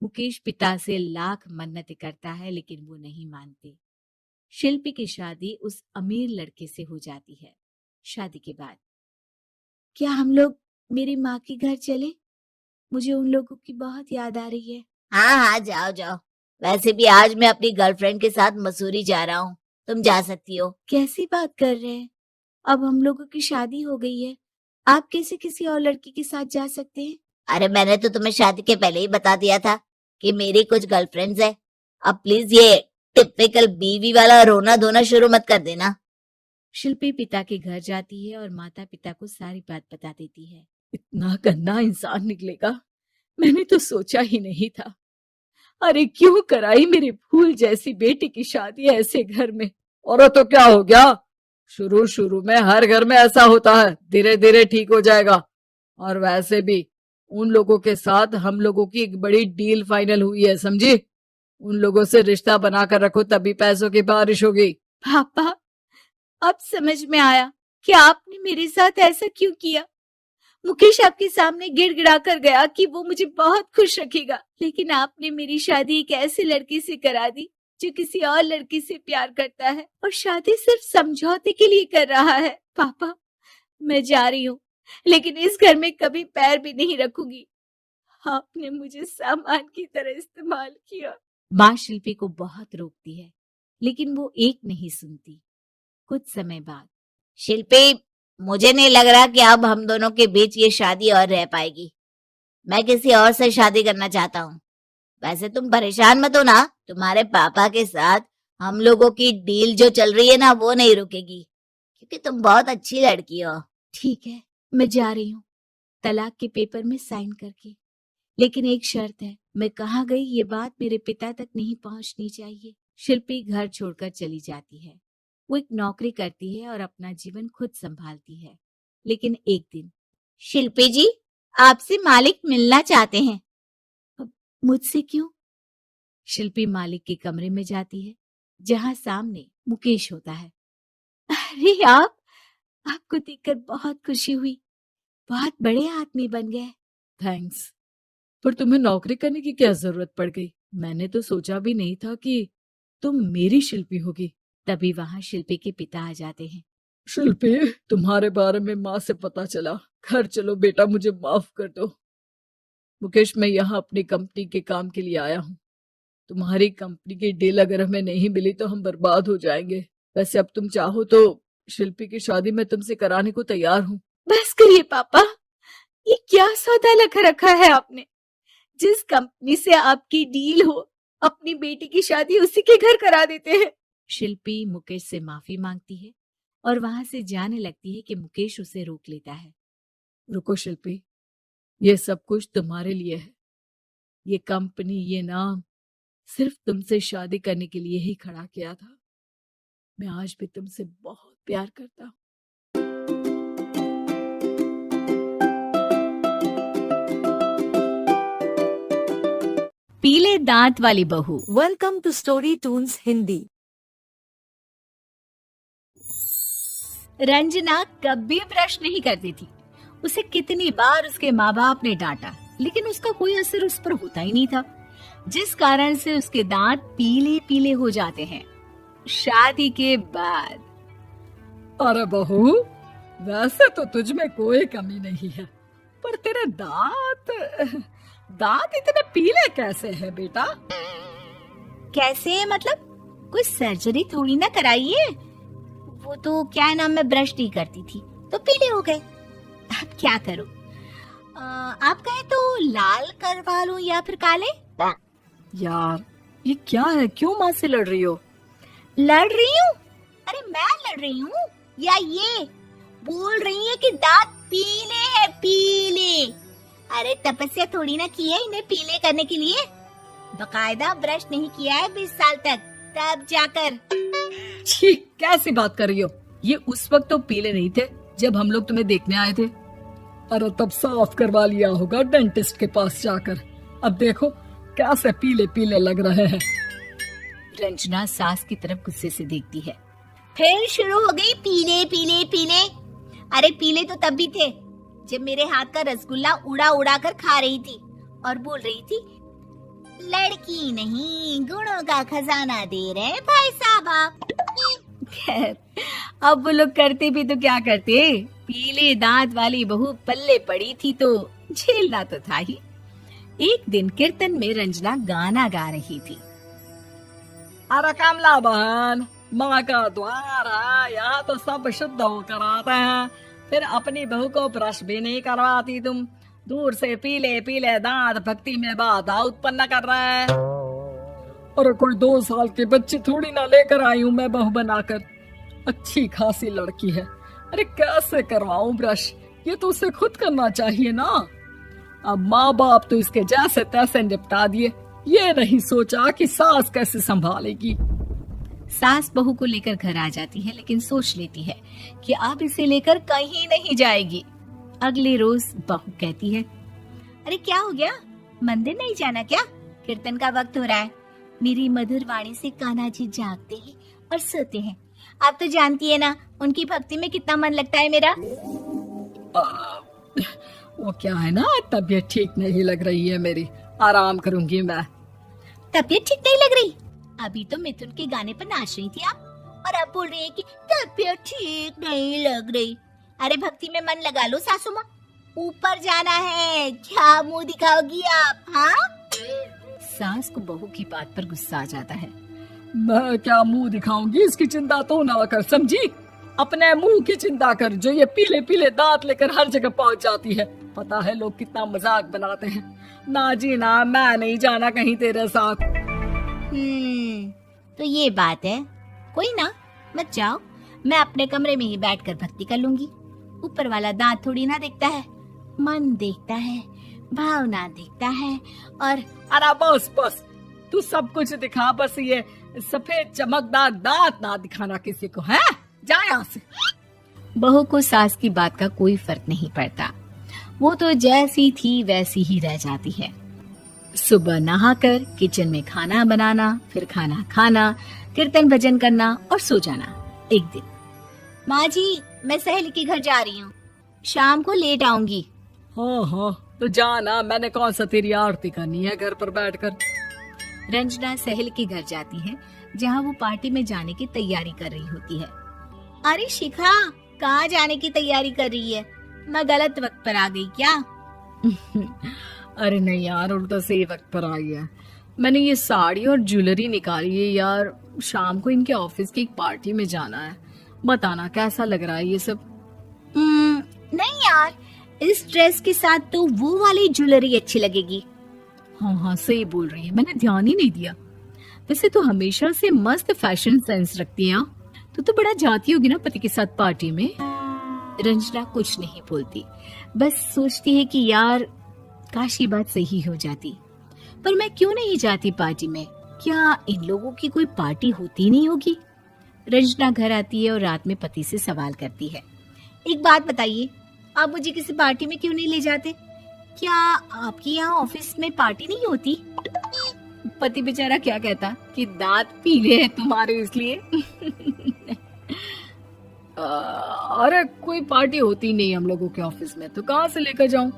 मुकेश पिता से लाख मन्नतें करता है, लेकिन वो नहीं मानते। शिल्पी की शादी उस अमीर लड़के से हो जाती है। शादी के बाद क्या हम लोग मेरी माँ के घर चले? मुझे उन लोगों की बहुत याद आ रही है। हाँ हाँ, जाओ जाओ। वैसे भी आज मैं अपनी गर्लफ्रेंड के साथ मसूरी जा रहा हूँ, तुम जा सकती हो। कैसी बात कर रहे हैं? अब हम लोगों की शादी हो गई है, आप कैसे किसी और लड़की के साथ जा सकते हैं? अरे मैंने तो तुम्हें शादी के पहले ही बता दिया था कि मेरी कुछ गर्लफ्रेंड्स है। अब प्लीज ये टिपिकल बीवी वाला रोना धोना शुरू मत कर देना। शिल्पी पिता के घर जाती है और माता पिता को सारी बात बता देती है। इतना गंदा इंसान निकलेगा, मैंने तो सोचा ही नहीं था। अरे क्यों कराई मेरी फूल जैसी बेटी की शादी ऐसे घर में? और तो क्या हो गया? शुरू शुरू में हर घर में ऐसा होता है, धीरे धीरे ठीक हो जाएगा। और वैसे भी उन लोगों के साथ हम लोगों की एक बड़ी डील फाइनल हुई है, समझी? उन लोगों से रिश्ता बनाकर रखो, तभी पैसों की बारिश होगी। पापा, अब समझ में आया कि आपने मेरे साथ ऐसा क्यों किया। मुकेश आपके सामने गिड़गिड़ा कर गया कि वो मुझे बहुत खुश रखेगा, लेकिन आपने मेरी शादी एक ऐसे लड़के से करा दी जो किसी और लड़की से प्यार करता है और शादी सिर्फ समझौते के लिए कर रहा है। पापा, मैं जा रही हूँ, लेकिन इस घर में कभी पैर भी नहीं रखूंगी। आपने मुझे सामान की तरह इस्तेमाल किया। माँ शिल्पी को बहुत रोकती है, लेकिन वो एक नहीं सुनती। कुछ समय बाद, शिल्पी, मुझे नहीं लग रहा कि अब हम दोनों के बीच ये शादी और रह पाएगी। मैं किसी और से शादी करना चाहता हूँ। वैसे तुम परेशान मत हो ना, तुम्हारे पापा के साथ हम लोगों की डील जो चल रही है ना, वो नहीं रुकेगी, क्योंकि तुम बहुत अच्छी लड़की हो। ठीक है, मैं जा रही हूँ, तलाक के पेपर में साइन करके। लेकिन एक शर्त है, मैं कहाँ गई ये बात मेरे पिता तक नहीं पहुंचनी चाहिए। शिल्पी घर छोड़कर चली जाती है। वो एक नौकरी करती है और अपना जीवन खुद संभालती है। लेकिन एक दिन, शिल्पी जी, आपसे मालिक मिलना चाहते हैं। मुझसे क्यों? शिल्पी मालिक के कमरे में जाती है, जहां सामने मुकेश होता है। अरे आपको देखकर बहुत खुशी हुई, बहुत बड़े आदमी बन गए। थैंक्स, पर तुम्हें नौकरी करने की क्या जरूरत पड़ गई? मैंने तो सोचा भी नहीं था कि तुम मेरी शिल्पी होगी। तभी वहां शिल्पी के पिता आ जाते हैं। शिल्पी, तुम्हारे बारे में माँ से पता चला। घर चलो बेटा, मुझे माफ कर दो। मुकेश, मैं यहाँ अपनी कंपनी के काम के लिए आया हूँ। तुम्हारी कंपनी की डील अगर हमें नहीं मिली तो हम बर्बाद हो जाएंगे। वैसे अब तुम चाहो तो शिल्पी की शादी मैं तुमसे कराने को तैयार हूँ। बस करिए पापा, ये क्या सौदा लगा रखा है आपने? जिस कंपनी से आपकी डील हो, अपनी बेटी की शादी उसी के घर करा देते हैं। शिल्पी मुकेश से माफी मांगती है और वहां से जाने लगती है कि मुकेश उसे रोक लेता है। रुको शिल्पी, ये सब कुछ तुम्हारे लिए है। ये कंपनी, ये नाम सिर्फ तुमसे शादी करने के लिए ही खड़ा किया था। मैं आज भी तुमसे बहुत प्यार करता हूँ। पीले दांत वाली बहू। Welcome to Story Toons Hindi. Ranjana कभी ब्रश नहीं करती थी। उसे कितनी बार उसके माँ बाप ने डांटा, लेकिन उसका कोई असर उस पर होता ही नहीं था, जिस कारण से उसके दांत पीले पीले हो जाते हैं। शादी के बाद अरे बहू, वैसे तो तुझ में कोई कमी नहीं है, पर तेरे दांत इतने पीले कैसे हैं बेटा? कैसे मतलब? कोई सर्जरी थोड़ी ना कराइए। वो तो क्या है ना, मैं ब्रश नहीं करती थी तो पीले हो गए। अब क्या करूं? आप कहें तो लाल करवा लूं या फिर काले? यार ये क्या है, क्यों माँ से लड़ रही हो? लड़ रही हूँ? अरे मैं लड़ रही हूँ या ये बोल रही है कि दांत पीले हैं, पीले। अरे तपस्या थोड़ी ना की है इन्हें पीले करने के लिए। बकायदा ब्रश नहीं किया है 20 साल तक, तब जाकर। छी, कैसी बात कर रही हो? ये उस वक्त तो पीले नहीं थे जब हम लोग तुम्हें देखने आए थे। अरे तब साफ करवा लिया होगा डेंटिस्ट के पास जाकर। अब देखो कैसे पीले पीले लग रहे हैं। रंजना सास की तरफ गुस्से से देखती है। फिर शुरू हो गई पीले पीले पीले। अरे पीले तो तब भी थे जब मेरे हाथ का रसगुल्ला उड़ा उड़ा कर खा रही थी और बोल रही थी, लड़की नहीं गुणों का खजाना दे रहे भाई साहब आप। खैर, अब वो लोग करते भी तो क्या करते, पीले दांत वाली बहू पल्ले पड़ी थी तो झेलना तो था ही। एक दिन कीर्तन में रंजना गाना गा रही थी। अरे कमला बहन, माँ का द्वार है, यहाँ तो सब शुद्ध होकर आते हैं, फिर अपनी बहू को ब्रश भी नहीं करवाती तुम। दूर से पीले पीले दांत भक्ति में बाधा उत्पन्न कर रहा है। अरे कोई 2 साल के बच्चे थोड़ी ना लेकर आई हूँ मैं बहू बनाकर। अच्छी खासी लड़की है, अरे कैसे करवाऊं ब्रश? ये तो उसे खुद करना चाहिए ना। अब माँ बाप तो इसके जैसे तैसे निपटा दिए, ये नहीं सोचा कि सास कैसे संभालेगी। सास बहू को लेकर घर आ जाती है, लेकिन सोच लेती है कि अब इसे लेकर कहीं नहीं जाएगी। अगले रोज बहू कहती है, अरे क्या हो गया, मंदिर नहीं जाना क्या? कीर्तन का वक्त हो रहा है। मेरी मधुर वाणी से कान्हा जी जागते हैं और सोते हैं। आप तो जानती है ना उनकी भक्ति में कितना मन लगता है मेरा। वो क्या है ना, तबीयत ठीक नहीं लग रही है मेरी, आराम करूंगी मैं। तबीयत ठीक नहीं लग रही? अभी तो मिथुन के गाने पर नाच रही थी आप, और अब बोल रही है कि तबीयत ठीक नहीं लग रही। अरे भक्ति में मन लगा लो सासू माँ, ऊपर जाना है, क्या मुंह दिखाओगी आप? हाँ? सास को बहू की बात पर गुस्सा आ जाता है। मैं क्या मुंह दिखाऊंगी, इसकी चिंता तो ना कर, समझी? अपने मुंह की चिंता कर, जो ये पीले पीले दांत लेकर हर जगह पहुंच जाती है। पता है लोग कितना मजाक बनाते हैं। ना जी ना, मैं नहीं जाना कहीं तेरे साथ। तो ये बात है। कोई ना, मत जाओ, मैं अपने कमरे में ही बैठकर भक्ति कर लूंगी। ऊपर वाला दांत थोड़ी ना देखता है, मन देखता है, भावना देखता है। और अरे बस बस, तू सब कुछ दिखा, बस ये सफेद चमकदार दांत ना दिखाना किसी को, है? जा यहाँ से। बहू को सास की बात का कोई फर्क नहीं पड़ता, वो तो जैसी थी वैसी ही रह जाती है। सुबह नहाकर किचन में खाना बनाना, फिर खाना खाना, कीर्तन भजन करना और सो जाना। एक दिन, माँ जी मैं सहेली के घर जा रही हूँ, शाम को लेट आऊंगी। हाँ हाँ, तो जाना, मैंने कौन सा तेरी आरती करनी है घर पर बैठकर। रंजना सहेली के घर जाती है, जहाँ वो पार्टी में जाने की तैयारी कर रही होती है। अरे शिखा, कहाँ जाने की तैयारी कर रही है? मैं गलत वक्त पर आ गई क्या? अरे नहीं यार, उल्टा सही वक्त पर आई है। मैंने ये साड़ी और ज्वेलरी निकाली है यार, शाम को इनके ऑफिस की एक पार्टी में जाना है। बताना कैसा लग रहा है ये सब? नहीं यार, इस ड्रेस के साथ तो वो वाली ज्वेलरी अच्छी लगेगी। हाँ हाँ सही बोल रही है, मैंने ध्यान ही नहीं दिया। वैसे तो हमेशा से मस्त फैशन सेंस रखती है। तो बड़ा जाती होगी ना पति के साथ पार्टी में। रंजना कुछ नहीं बोलती, बस सोचती है कि यार काश ये बात सही हो जाती, पर मैं क्यों नहीं जाती पार्टी में? क्या इन लोगों की कोई पार्टी होती नहीं होगी? रंजना घर आती है और रात में पति से सवाल करती है, एक बात बताइए, आप मुझे किसी पार्टी में क्यों नहीं ले जाते? क्या आपके यहाँ ऑफिस में पार्टी नहीं होती? पति बेचारा क्या कहता कि दांत पीले हैं तुम्हारे इसलिए। अरे कोई पार्टी होती नहीं हम लोगों के ऑफिस में, तो कहाँ से लेकर जाऊं?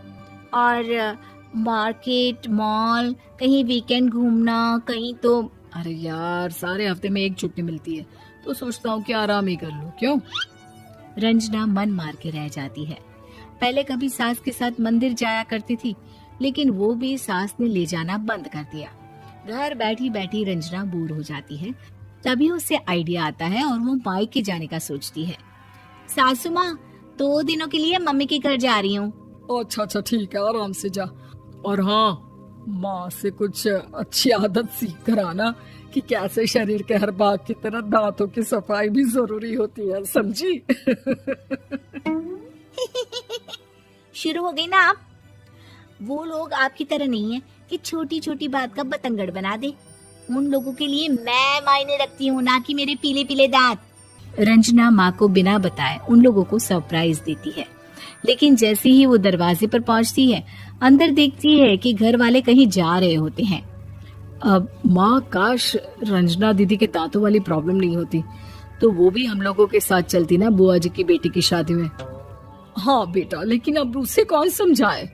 और मार्केट, मॉल, कहीं वीकेंड घूमना, कहीं तो अरे यार, सारे हफ्ते में एक छुट्टी मिलती है, तो सोचता हूँ कि आराम ही कर लूं। क्यों? रंजना मन मार के रह जाती है। पहले कभी सास के साथ मंदिर जाया करती थी, लेकिन वो भी सास ने ले जाना बंद कर दिया। घर बैठी बैठी रंजना बोर हो जाती है। तभी उसे आइडिया आता है और वो मायके जाने का सोचती है। सासू माँ, 2 दिनों के लिए मम्मी के घर जा रही हूँ। अच्छा ठीक है, आराम से जा। और हाँ, माँ से कुछ अच्छी आदत सीख कर आना कि कैसे शरीर के हर भाग की तरह दांतों की सफाई भी जरूरी होती है, समझी? शुरू हो गई ना आप? वो लोग आपकी तरह नहीं है कि छोटी छोटी बात का बतंगड़ बना दे। उन लोगों के लिए मैं मायने रखती हूँ, ना कि मेरे पीले पीले दांत। रंजना माँ को बिना बताए उन लोगों को सरप्राइज देती है, लेकिन जैसे ही वो दरवाजे पर पहुंचती है, अंदर देखती है कि घर वाले कहीं जा रहे होते हैं। अब माँ, काश रंजना दीदी के दांतों वाली प्रॉब्लम नहीं होती, तो वो भी हम लोगों के साथ चलती ना बुआ जी की बेटी की शादी में। हाँ बेटा, लेकिन अब उसे कौन समझाए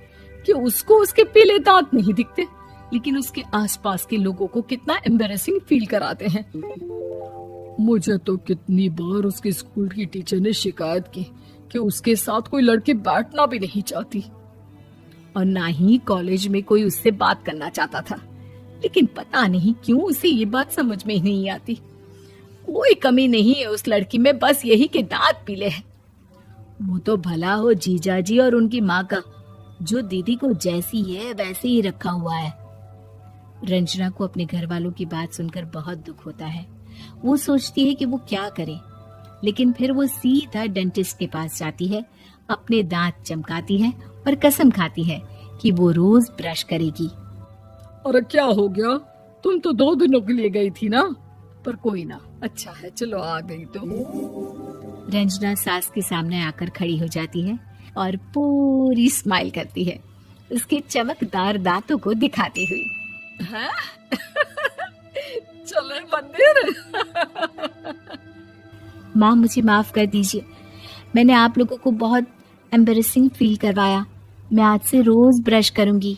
कि उसको उसके पीले दांत नहीं दिखते, लेकिन उसके आसपास के लोगों को कितना एम्बैरेसिंग फील कराते हैं। मुझे तो कितनी बार उसके स्कूल की टीचर ने शिकायत की कि उसके साथ कोई लड़की बैठना भी नहीं चाहती, और ना ही कॉलेज में कोई उससे बात करना चाहता था। लेकिन पता नहीं क्यों उसे ये बात समझ में ही नहीं आती। कोई कमी नहीं है उस लड़की में, बस यही कि दांत पीले हैं। वो तो भला हो जीजा जी और उनकी माँ का, जो दीदी को जैसी है वैसे ही रखा हुआ है। रंजना को अपने घर वालों की बात सुनकर बहुत दुख होता है। वो सोचती है कि वो क्या करे, लेकिन फिर वो सीधा डेंटिस्ट के पास जाती है, अपने दांत चमकाती है और कसम खाती है कि वो रोज ब्रश करेगी। अरे क्या हो गया? तुम तो 2 दिनों के लिए गई थी ना, पर कोई ना, अच्छा है, चलो आ गई तो। रंजना सास के सामने आकर खड़ी हो जाती है और पूरी स्माइल करती है, उसके चमकदार दांतों को दिखाती हुई। चले मंदिर। माँ, मुझे माफ कर दीजिए, मैंने आप लोगों को बहुत एम्बैरेसिंग फील करवाया। मैं आज से रोज ब्रश करूंगी।